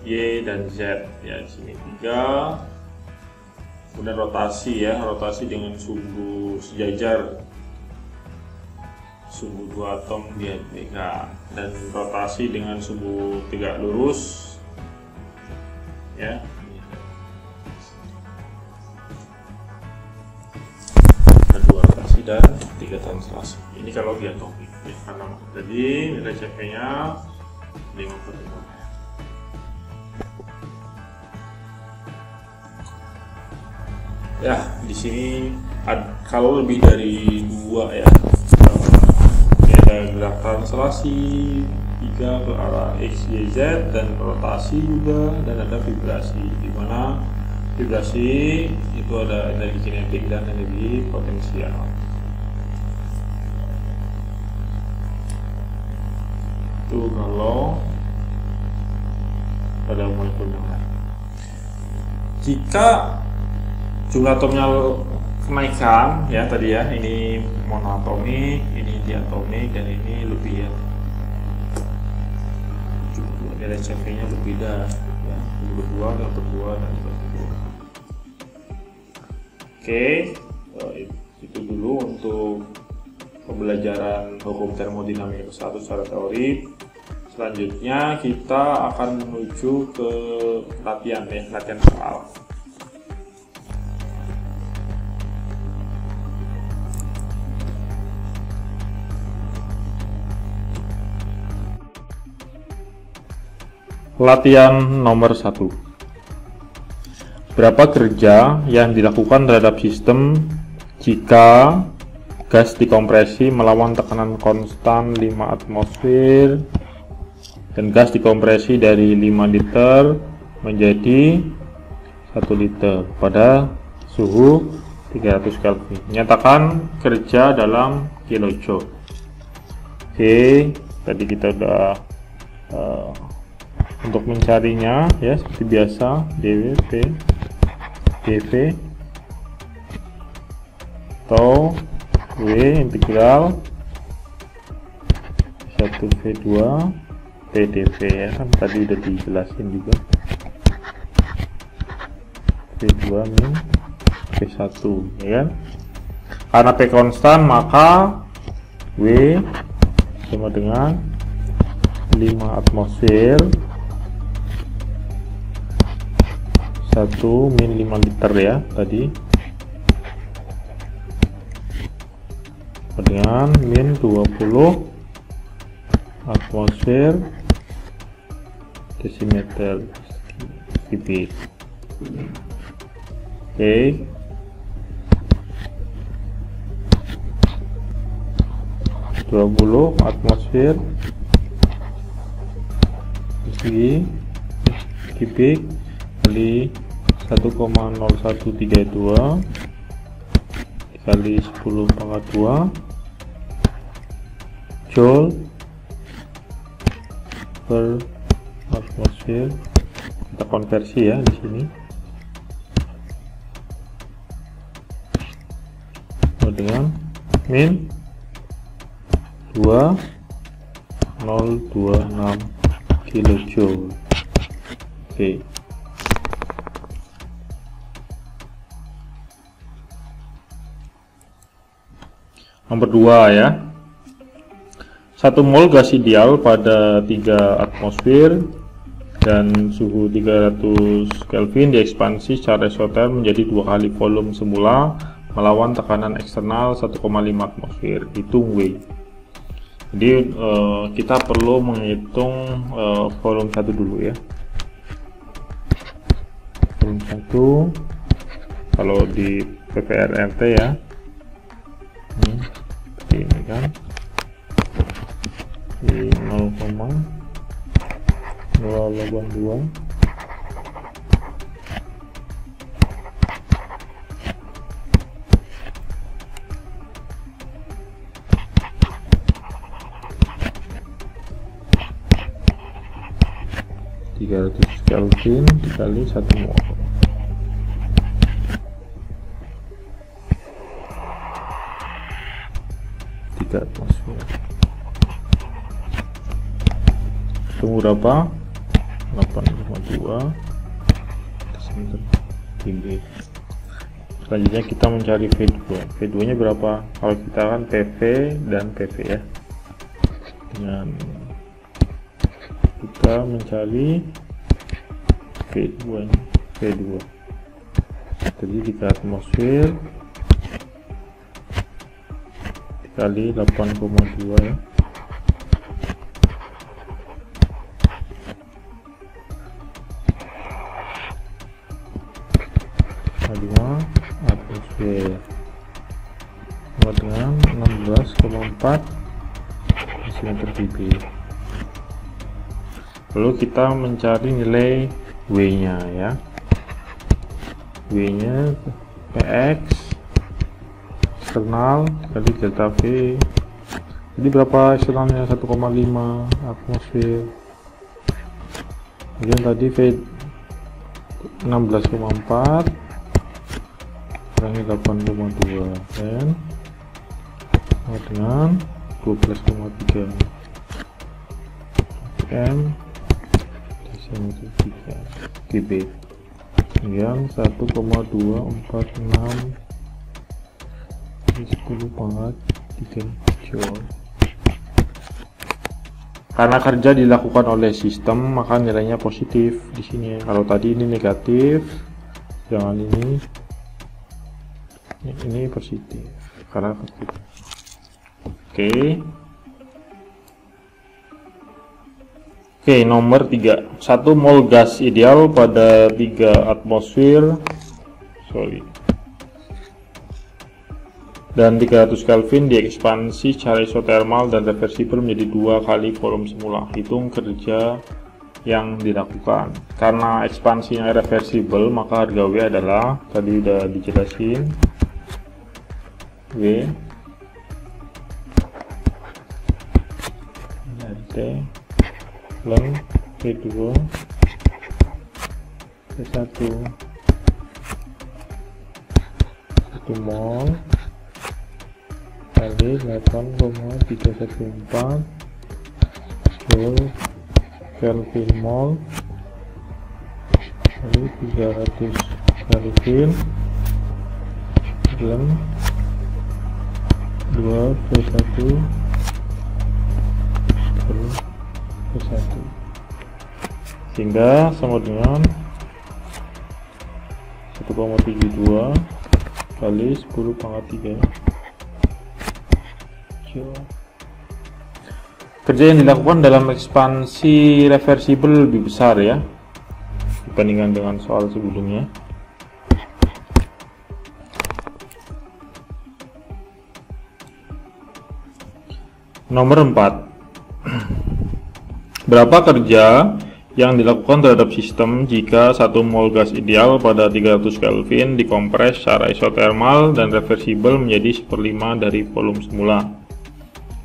Y dan Z ya, di sini 3. Kemudian rotasi ya, rotasi dengan sumbu sejajar, sumbu 2 atom dia pegang, dan rotasi dengan sumbu tegak lurus ya. Ada 2 rotasi dan 3 translasi. Ini kalau di atomik ya, karena jadi nilai CP-nya 5/2. Ya, di sini kalau lebih dari 2 ya, ada gerak translasi 3 ke arah X, Y, Z, dan rotasi juga, dan ada vibrasi, di mana vibrasi itu ada energi kinetik dan energi potensial. Itu kalau pada molekul yang lain. Jika jumlah atomnya kenaikan ya tadi ya, ini monoatomik, ini diatomik, dan ini lebih ya, nilai CV-nya berbeda ya, 2/2, 2/2 dan 2/2. Oke, itu dulu untuk pembelajaran hukum termodinamika 1 secara teori. Selanjutnya kita akan menuju ke latihan ya, latihan soal. Latihan nomor 1. Berapa kerja yang dilakukan terhadap sistem jika gas dikompresi melawan tekanan konstan 5 atmosfer dan gas dikompresi dari 5 liter menjadi 1 liter pada suhu 300 Kelvin. Nyatakan kerja dalam kilojoule. Oke, tadi kita udah untuk mencarinya ya seperti biasa dV atau W integral 1V2 PdV ya, kan tadi udah dijelasin juga. V2 min V1 ya kan. Karena P konstan maka W sama dengan 5 atmosfer 1 min 5 liter ya tadi, dengan min 20 atmosfer desimeter kubik. Oke, atmosfer kubik kali 1,0132 dikali 10 pangkat 2 joule per atmosfer. Kita konversi ya di sini dengan min 2026 kilojoule. Oke. Nomor 2 ya. 1 mol gas ideal pada 3 atmosfer dan suhu 300 Kelvin diekspansi secara isoter menjadi 2 kali volume semula melawan tekanan eksternal 1,5 atmosfer. Hitung W. Jadi kita perlu menghitung volume 1 dulu ya. Volume 1 kalau di PPRRT ya. Ini kan di 0,082 300 Kelvin dikali 1 mol. Atmosfer. Tunggu berapa? 8,2 desimeter kubik. Selanjutnya kita mencari V2. V2 nya berapa? Kalau kita kan PV dan PV ya. Dengan kita mencari V2 nya. V2 jadi 3 atmosfer kali 8,2 ya. Kedua atmosfer sama dengan 16,4 desimeter kubik. Lalu kita mencari nilai W nya ya. W nya Px eksternal kali delta V. Jadi berapa eksternalnya? 1,5 atmosfer. Kemudian tadi V 16,4 kurangi 8,2 dan sama dengan 12,3 m desimeter kubik. Kemudian 1,246 10 pangkat 3 joule. Karena kerja dilakukan oleh sistem, maka nilainya positif di sini. Kalau tadi ini negatif, jangan ini positif. Karena positif. Oke, Oke, nomor 3. 1 mol gas ideal pada 3 atmosfer. Dan 300 Kelvin diekspansi secara isotermal dan reversibel menjadi 2 kali volume semula. Hitung kerja yang dilakukan. Karena ekspansinya reversibel, maka harga W adalah, tadi udah dijelasin, W T ln P2 P1 1 mol kali 8,314 Joule Kelvin mol kali 300 Kelvin ln 2 P1 P1, sehingga sama dengan 1,72 kali 10 pangkat 3 Joule. Kerja yang dilakukan dalam ekspansi reversibel lebih besar ya dibandingkan dengan soal sebelumnya. Nomor 4. Berapa kerja yang dilakukan terhadap sistem jika 1 mol gas ideal pada 300 Kelvin dikompres secara isotermal dan reversibel menjadi 1/5 dari volume semula?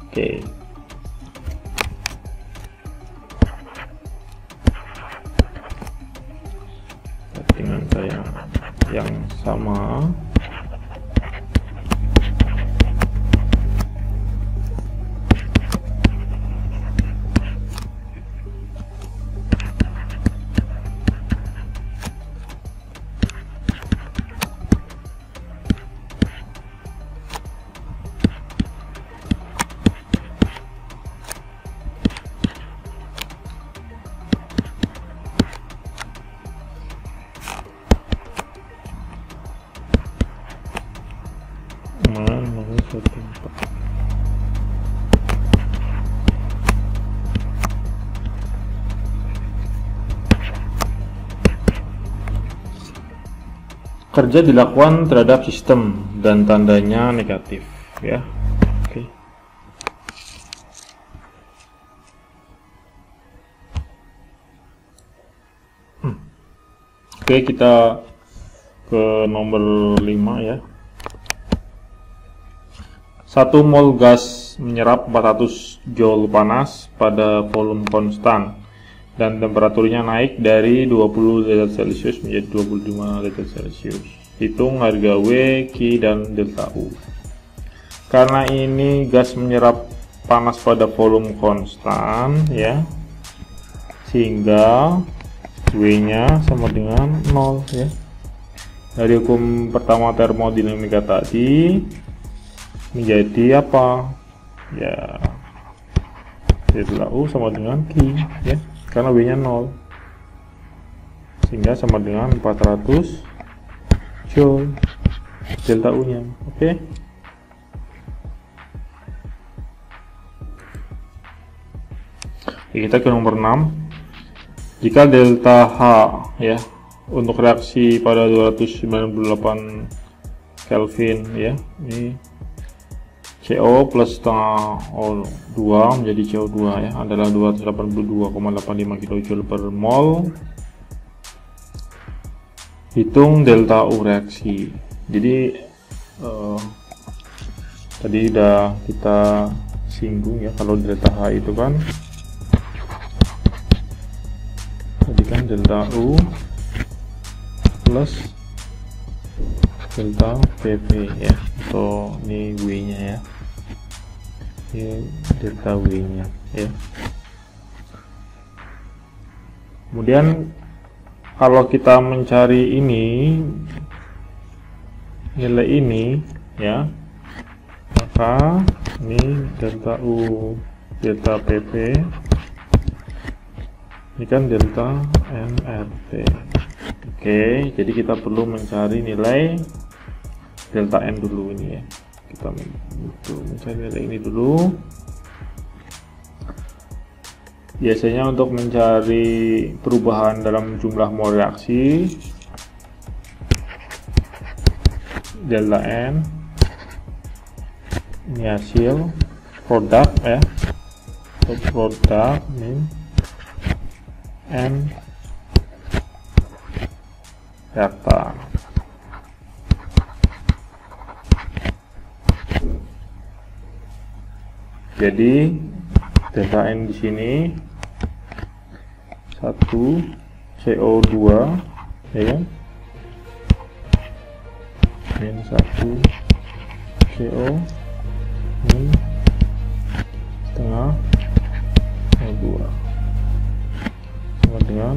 Oke. Dengan saya yang sama. Kerja dilakukan terhadap sistem dan tandanya negatif ya. Oke. Oke, kita ke nomor 5 ya. 1 mol gas menyerap 400 Joule panas pada volume konstan dan temperaturnya naik dari 20 derajat Celcius menjadi 25 derajat Celcius. Hitung harga W, Q, dan delta U. Karena ini gas menyerap panas pada volume konstan ya, sehingga W-nya sama dengan 0 ya. Dari hukum pertama termodinamika tadi menjadi apa? Ya, delta U sama dengan Q ya. Karena W-nya 0 sehingga sama dengan 400 Joule delta U nya. Oke. Kita ke nomor 6. Jika delta H ya untuk reaksi pada 298 Kelvin ya, ini CO plus setengah O2 menjadi CO2 ya, adalah 282,85 kJ per mol. Hitung delta U reaksi. Jadi tadi udah kita singgung ya, kalau delta H itu kan tadi kan delta U plus delta PP ya, atau ini W nya ya, ini delta W nya ya. Kemudian kalau kita mencari ini nilai ini ya, maka ini delta U delta PP, ini kan delta nRT. Oke, jadi kita perlu mencari nilai delta N dulu ini ya. Kita mencari nilai ini dulu. Biasanya untuk mencari perubahan dalam jumlah mol reaksi, delta N ini hasil produk ya, produk min N reaktan. Jadi delta N di sini 1 CO2 ya kan, min 1 CO min setengah CO2 sama dengan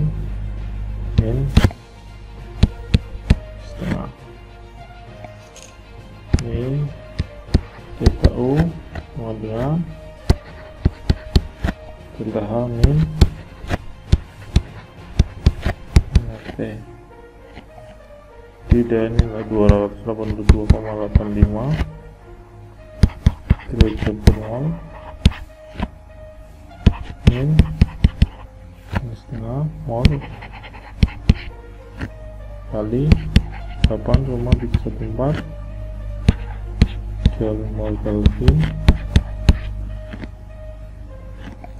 min setengah min delta U sama dengan delta H min RT. Dan nilai 282,85 kilojoule per mol min setengah mol kali 8,314 joule mol Kelvin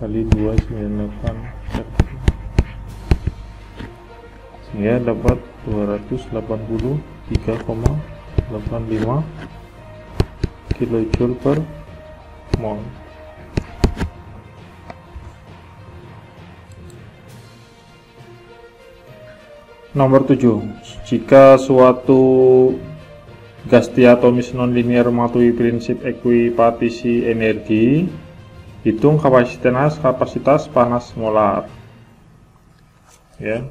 kali 298 sehingga dapat 283,85 kilojoule per mol. Nomor 7, jika suatu gas diatomis nonlinear mematuhi prinsip ekuipartisi energi, hitung kapasitas panas molar. Ya.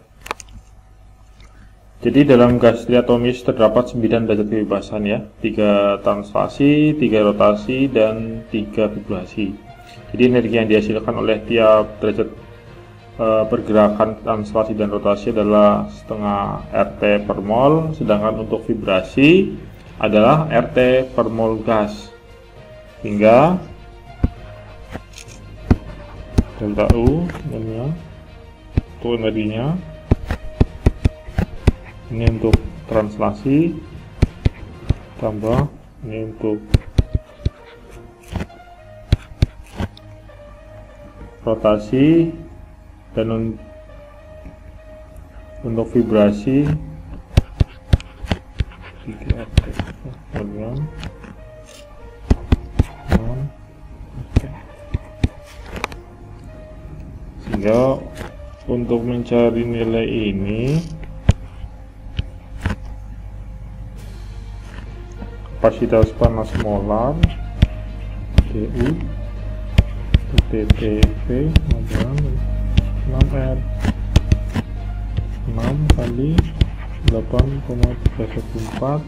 Jadi dalam gas diatomis terdapat 9 derajat kebebasan ya, 3 translasi, 3 rotasi, dan 3 vibrasi. Jadi energi yang dihasilkan oleh tiap derajat pergerakan translasi dan rotasi adalah setengah RT per mol, sedangkan untuk vibrasi adalah RT per mol gas. Hingga delta U itu energinya, ini untuk translasi, tambah ini untuk rotasi, dan untuk vibrasi 3 RT. Sehingga untuk mencari nilai ini, kapasitas panas molar DU TTP adalah 6R 6 kali 8,314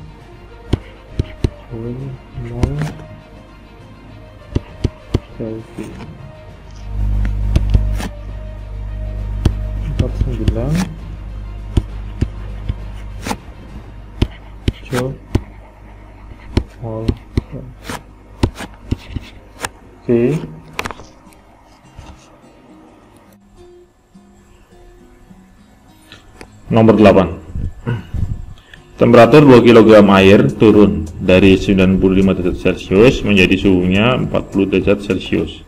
joule mol Kelvin 49 joule mol. Oke. Nomor 8. Temperatur 2 kg air turun dari 95 derajat Celcius menjadi suhunya 40 derajat Celcius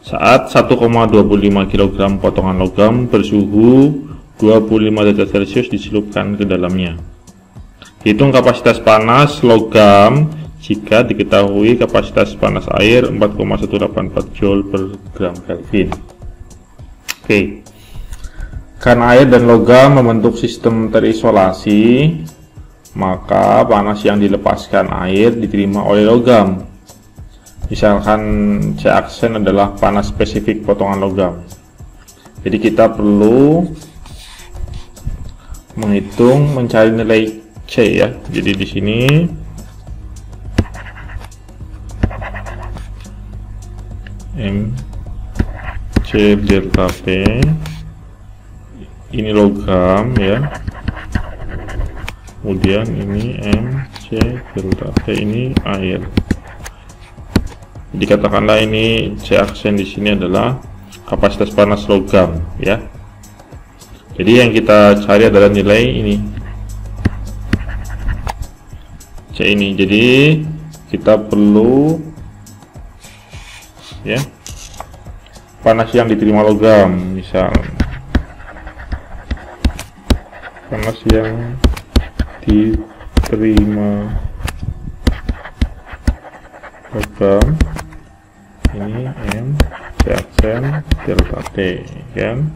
saat 1,25 kg potongan logam bersuhu 25 derajat Celcius dicelupkan ke dalamnya. Hitung kapasitas panas logam jika diketahui kapasitas panas air 4,184 joule per gram Kelvin. Oke. Karena air dan logam membentuk sistem terisolasi, maka panas yang dilepaskan air diterima oleh logam. Misalkan C aksen adalah panas spesifik potongan logam. Jadi kita perlu menghitung, mencari nilai C ya. Jadi di sini M C delta P ini logam ya, kemudian ini M C delta P ini air. Jadi katakanlah ini C aksen di sini adalah kapasitas panas logam ya. Jadi yang kita cari adalah nilai ini C ini. Jadi kita perlu ya panas yang diterima logam, misal panas yang diterima logam ini M Celsius delta T kan.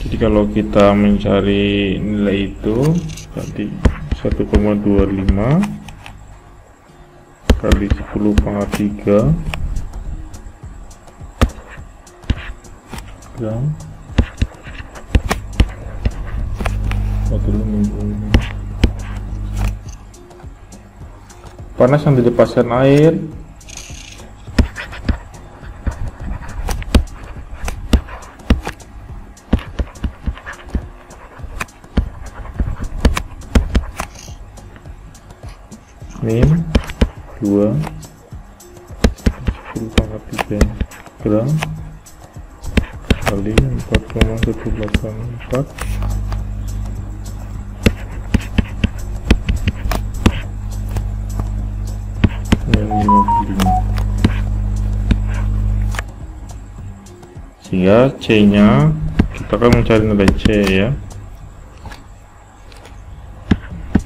Jadi kalau kita mencari nilai itu berarti 1,25 kali 10 pangkat 3 gram panas yang dilepaskan air min 2 10 pangkat 3 gram kali 4,184 sehingga C nya kita akan mencari nilai C ya,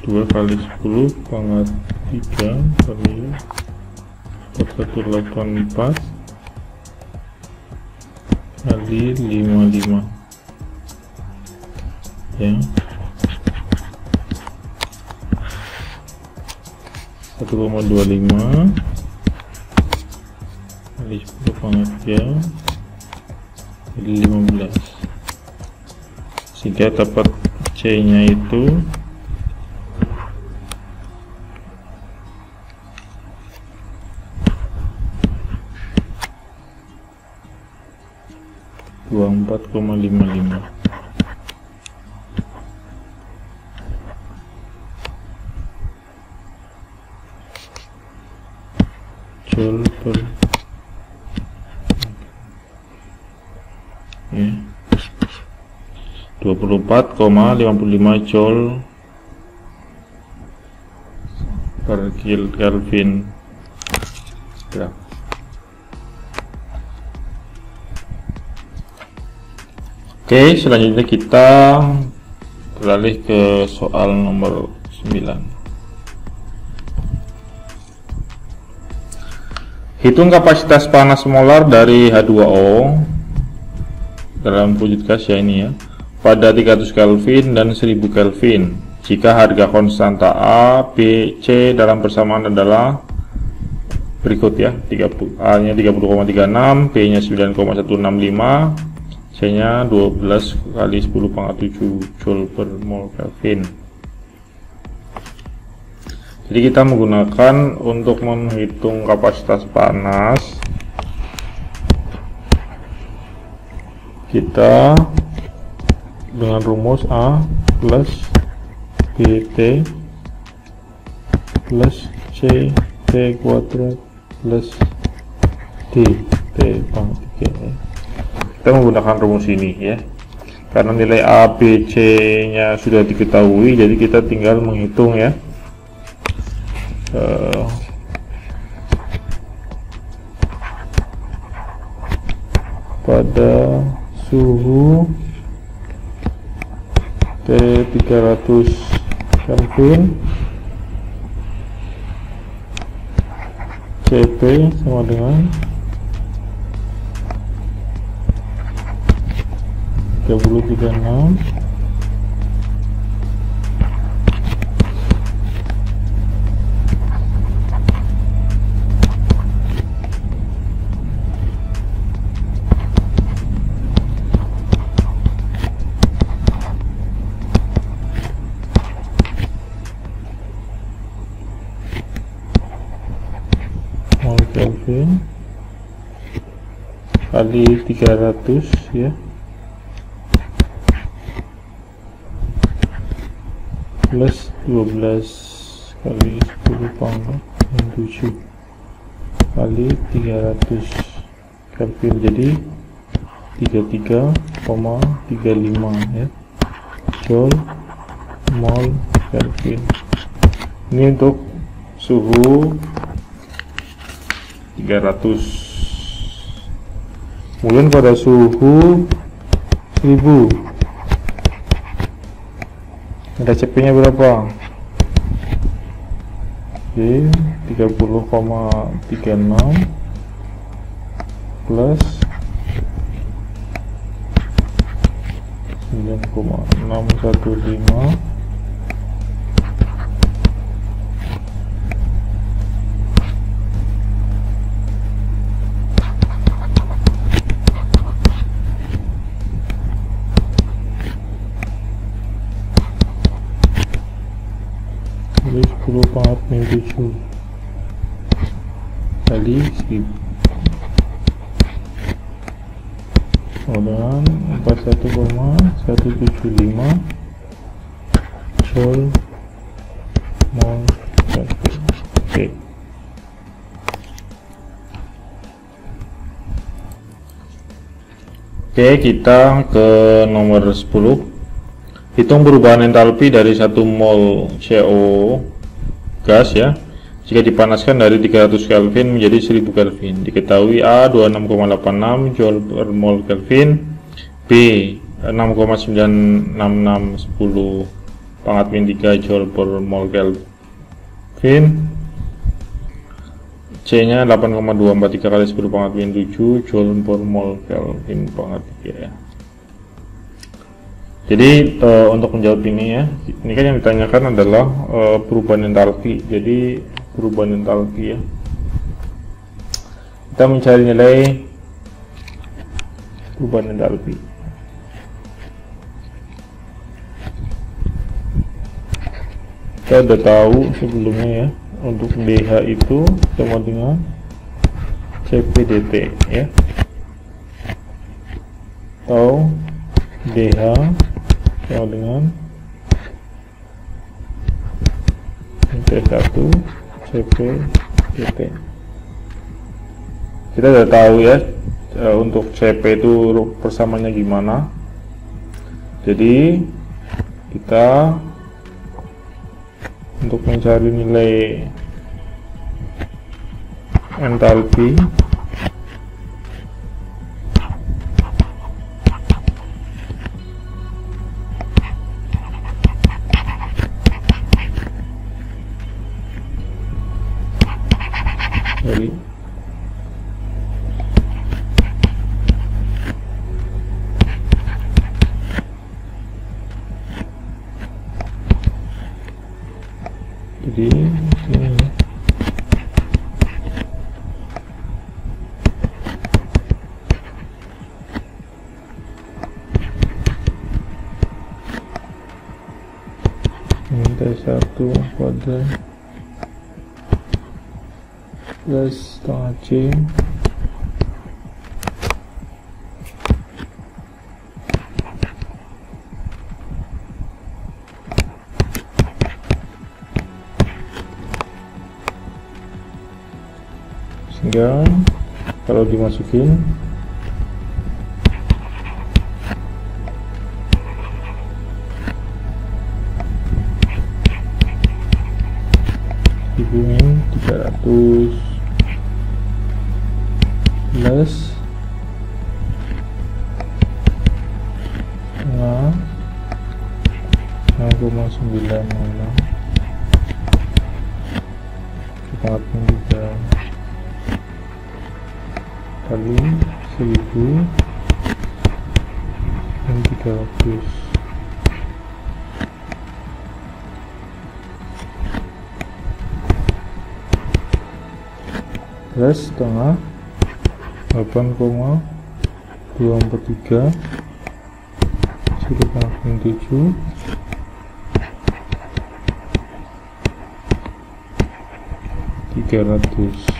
2 kali 10 pangkat 3 kali 4184 kali 55 ya, 1,25 kali 10 pangkat 3 kali 15 sehingga dapat C nya itu 24,55 joule per ya, 24,55 joule per Kelvin ya. Oke, selanjutnya kita beralih ke soal nomor 9. Hitung kapasitas panas molar dari H2O dalam wujud gas ya ini ya, pada 300 Kelvin dan 1000 Kelvin jika harga konstanta A, B, C dalam persamaan adalah berikut ya, A nya 30,36, B nya 9,165, C nya 12 kali 10 pangkat 7 joule per mol Kelvin. Jadi kita menggunakan untuk menghitung kapasitas panas, kita dengan rumus A plus BT plus C T kuadrat plus D T pangkat 3 ya. Kita menggunakan rumus ini ya, karena nilai A, B, C nya sudah diketahui, jadi kita tinggal menghitung ya. Pada suhu T300 Kelvin, CP sama dengan 3036 mol Kelvin kali 300 ya, plus 12 kali 10 pangkat min 7 kali 300 Kelvin, jadi 33,35 ya, Joule mol Kelvin. Ini untuk suhu 300. Kemudian pada suhu 1000 ada CP nya berapa? Oke, 30,36 plus 9,615 10 pangkat min 7 kali 1000 dengan 41,175 Joule mol Kelvin. Oke. Oke, kita ke nomor 10. Hitung perubahan entalpi dari 1 mol CO gas ya jika dipanaskan dari 300 Kelvin menjadi 1000 Kelvin. Diketahui A 26,86 Joule per mol Kelvin, B 6,96610 pangkat min 3 Joule per mol Kelvin, C nya 8,243 kali 10 pangkat min 7 Joule per mol Kelvin pangkat 3 ya. Jadi untuk menjawab ini ya, ini kan yang ditanyakan adalah perubahan entalpi. Jadi perubahan entalpi ya, kita mencari nilai perubahan entalpi. Kita udah tahu sebelumnya ya, untuk DH itu sama dengan CP/dt ya, atau DH sama dengan T1 CP/dt. Kita udah tahu ya untuk CP itu persamaannya gimana. Jadi kita untuk mencari nilai entalpi dari sini ini T1 kuadrat plus setengah C sehingga kalau dimasukin hubungin 300 plus setengah 0,96 pangkat min 3 kali 1000 dan 300 plus setengah 8,243 10 pangkat min 7 300.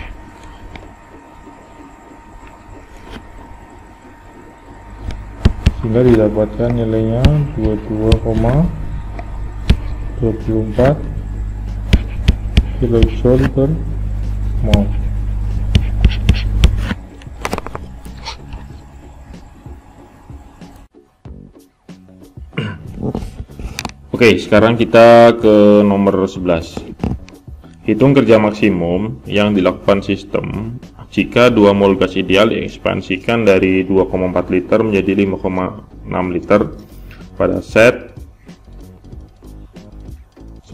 Sehingga didapatkan nilainya 22,24 kilojoule per mol. Oke, sekarang kita ke nomor 11. Hitung kerja maksimum yang dilakukan sistem jika 2 mol gas ideal diekspansikan dari 2,4 liter menjadi 5,6 liter pada set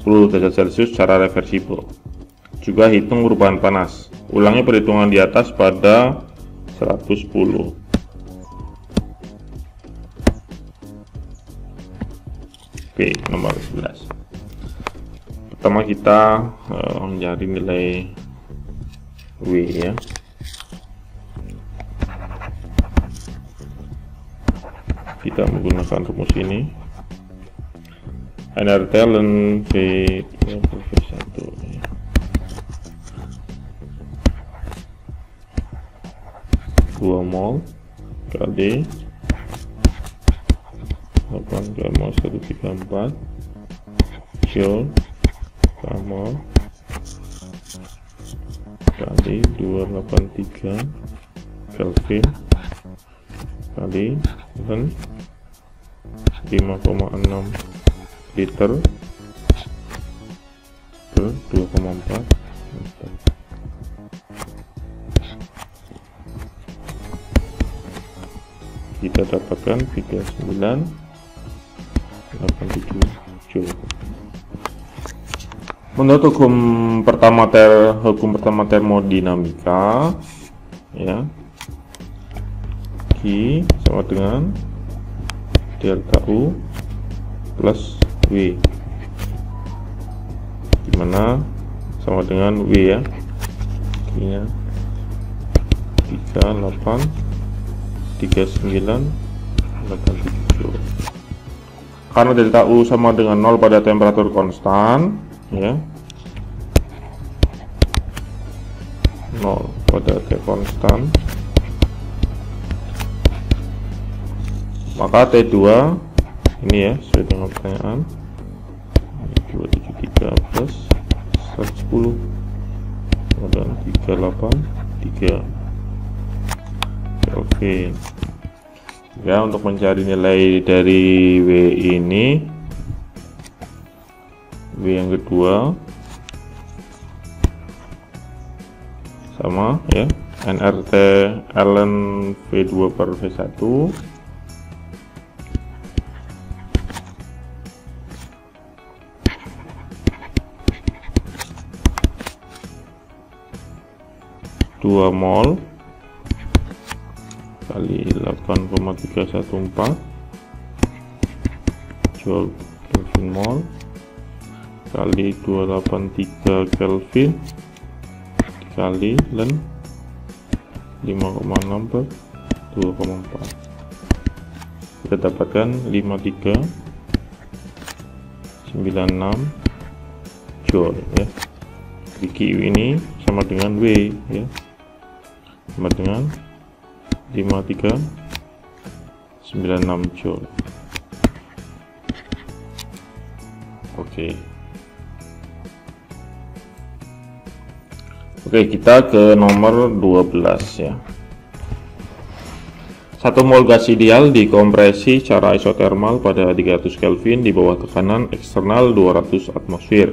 10 derajat Celcius secara reversibel. Juga hitung perubahan panas. Ulangi perhitungan di atas pada 110. Oke, nomor 11. Pertama kita mencari nilai W ya. Kita menggunakan rumus ini. NRT ln V2 per V1 ya. Dua mol kali 8,134 joule per mol kali 283 Kelvin kali 5,6 liter ke 2,4 liter. Kita dapatkan 3987 joule. Menurut hukum pertama termodinamika ya, Q sama dengan delta U plus W, dimana sama dengan W ya, Q-nya 3987 joule. Karena delta U sama dengan 0 pada temperatur konstan ya, 0 pada T konstan, maka T2 ini ya sesuai dengan pertanyaan 273 plus 110 dan 383 Kelvin ya. Untuk mencari nilai dari W ini, W yang kedua sama ya, NRT ln V2 per V1 2 mol kali 8,314 joule Kelvin mol kali 283 Kelvin kali ln 5,6 per 2,4, kita dapatkan 5396 joule ya. Di Q ini sama dengan W ya, sama dengan 5396 joule. Oke, kita ke nomor 12 ya. 1 mol gas ideal dikompresi secara isotermal pada 300 Kelvin di bawah tekanan eksternal 200 atmosfer.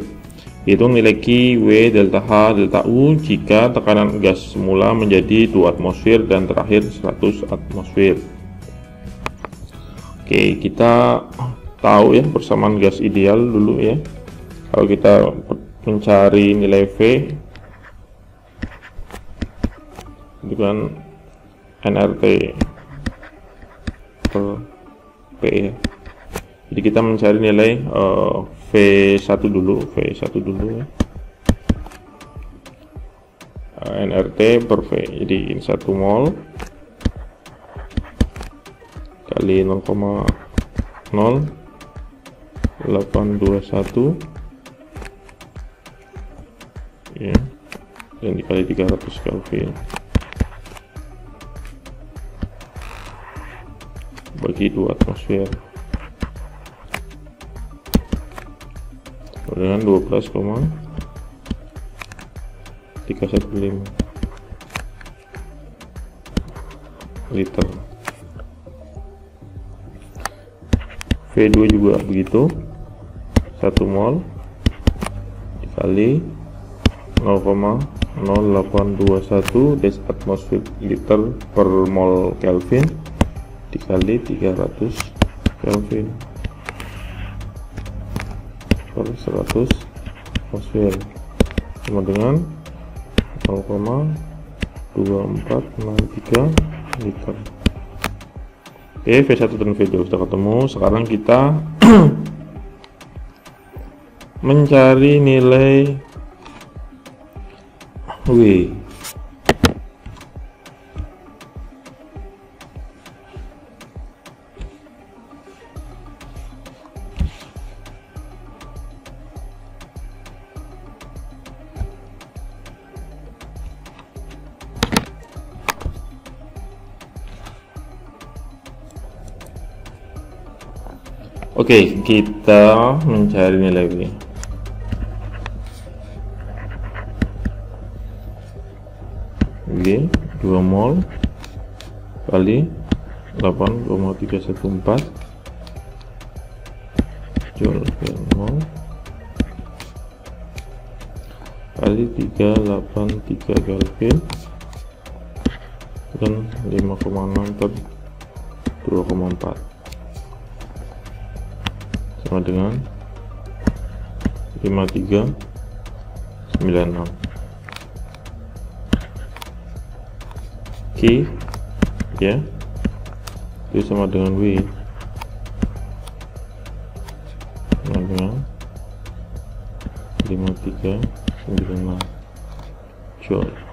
Hitung nilai Q, W, delta H, delta U jika tekanan gas semula menjadi 2 atmosfer dan terakhir 100 atmosfer. Oke, kita tahu ya persamaan gas ideal dulu ya. Kalau kita mencari nilai V itu kan NRT per P ya. Jadi kita mencari nilai V1 dulu ya. NRT per V, jadi ini 1 mol kali 0,0821 ya, dan dikali 300 Kelvin bagi 2 atmosfer dengan 12,5 315 liter. V2 juga begitu, 1 mol dikali 0,0821 desatmosfer liter per mol Kelvin dikali 300 Kelvin per 100 atmosfer sama dengan 0,2463 liter. Oke, V1 dan V2 sudah ketemu. Sekarang kita mencari nilai W. Oke, kita mencari nilai W. W 2 mol kali 8,314 joule per mol kali 383 Kelvin dan 5,6 per 2,4 sama dengan 5396. Q ya, itu sama dengan W sama dengan 5396 joule.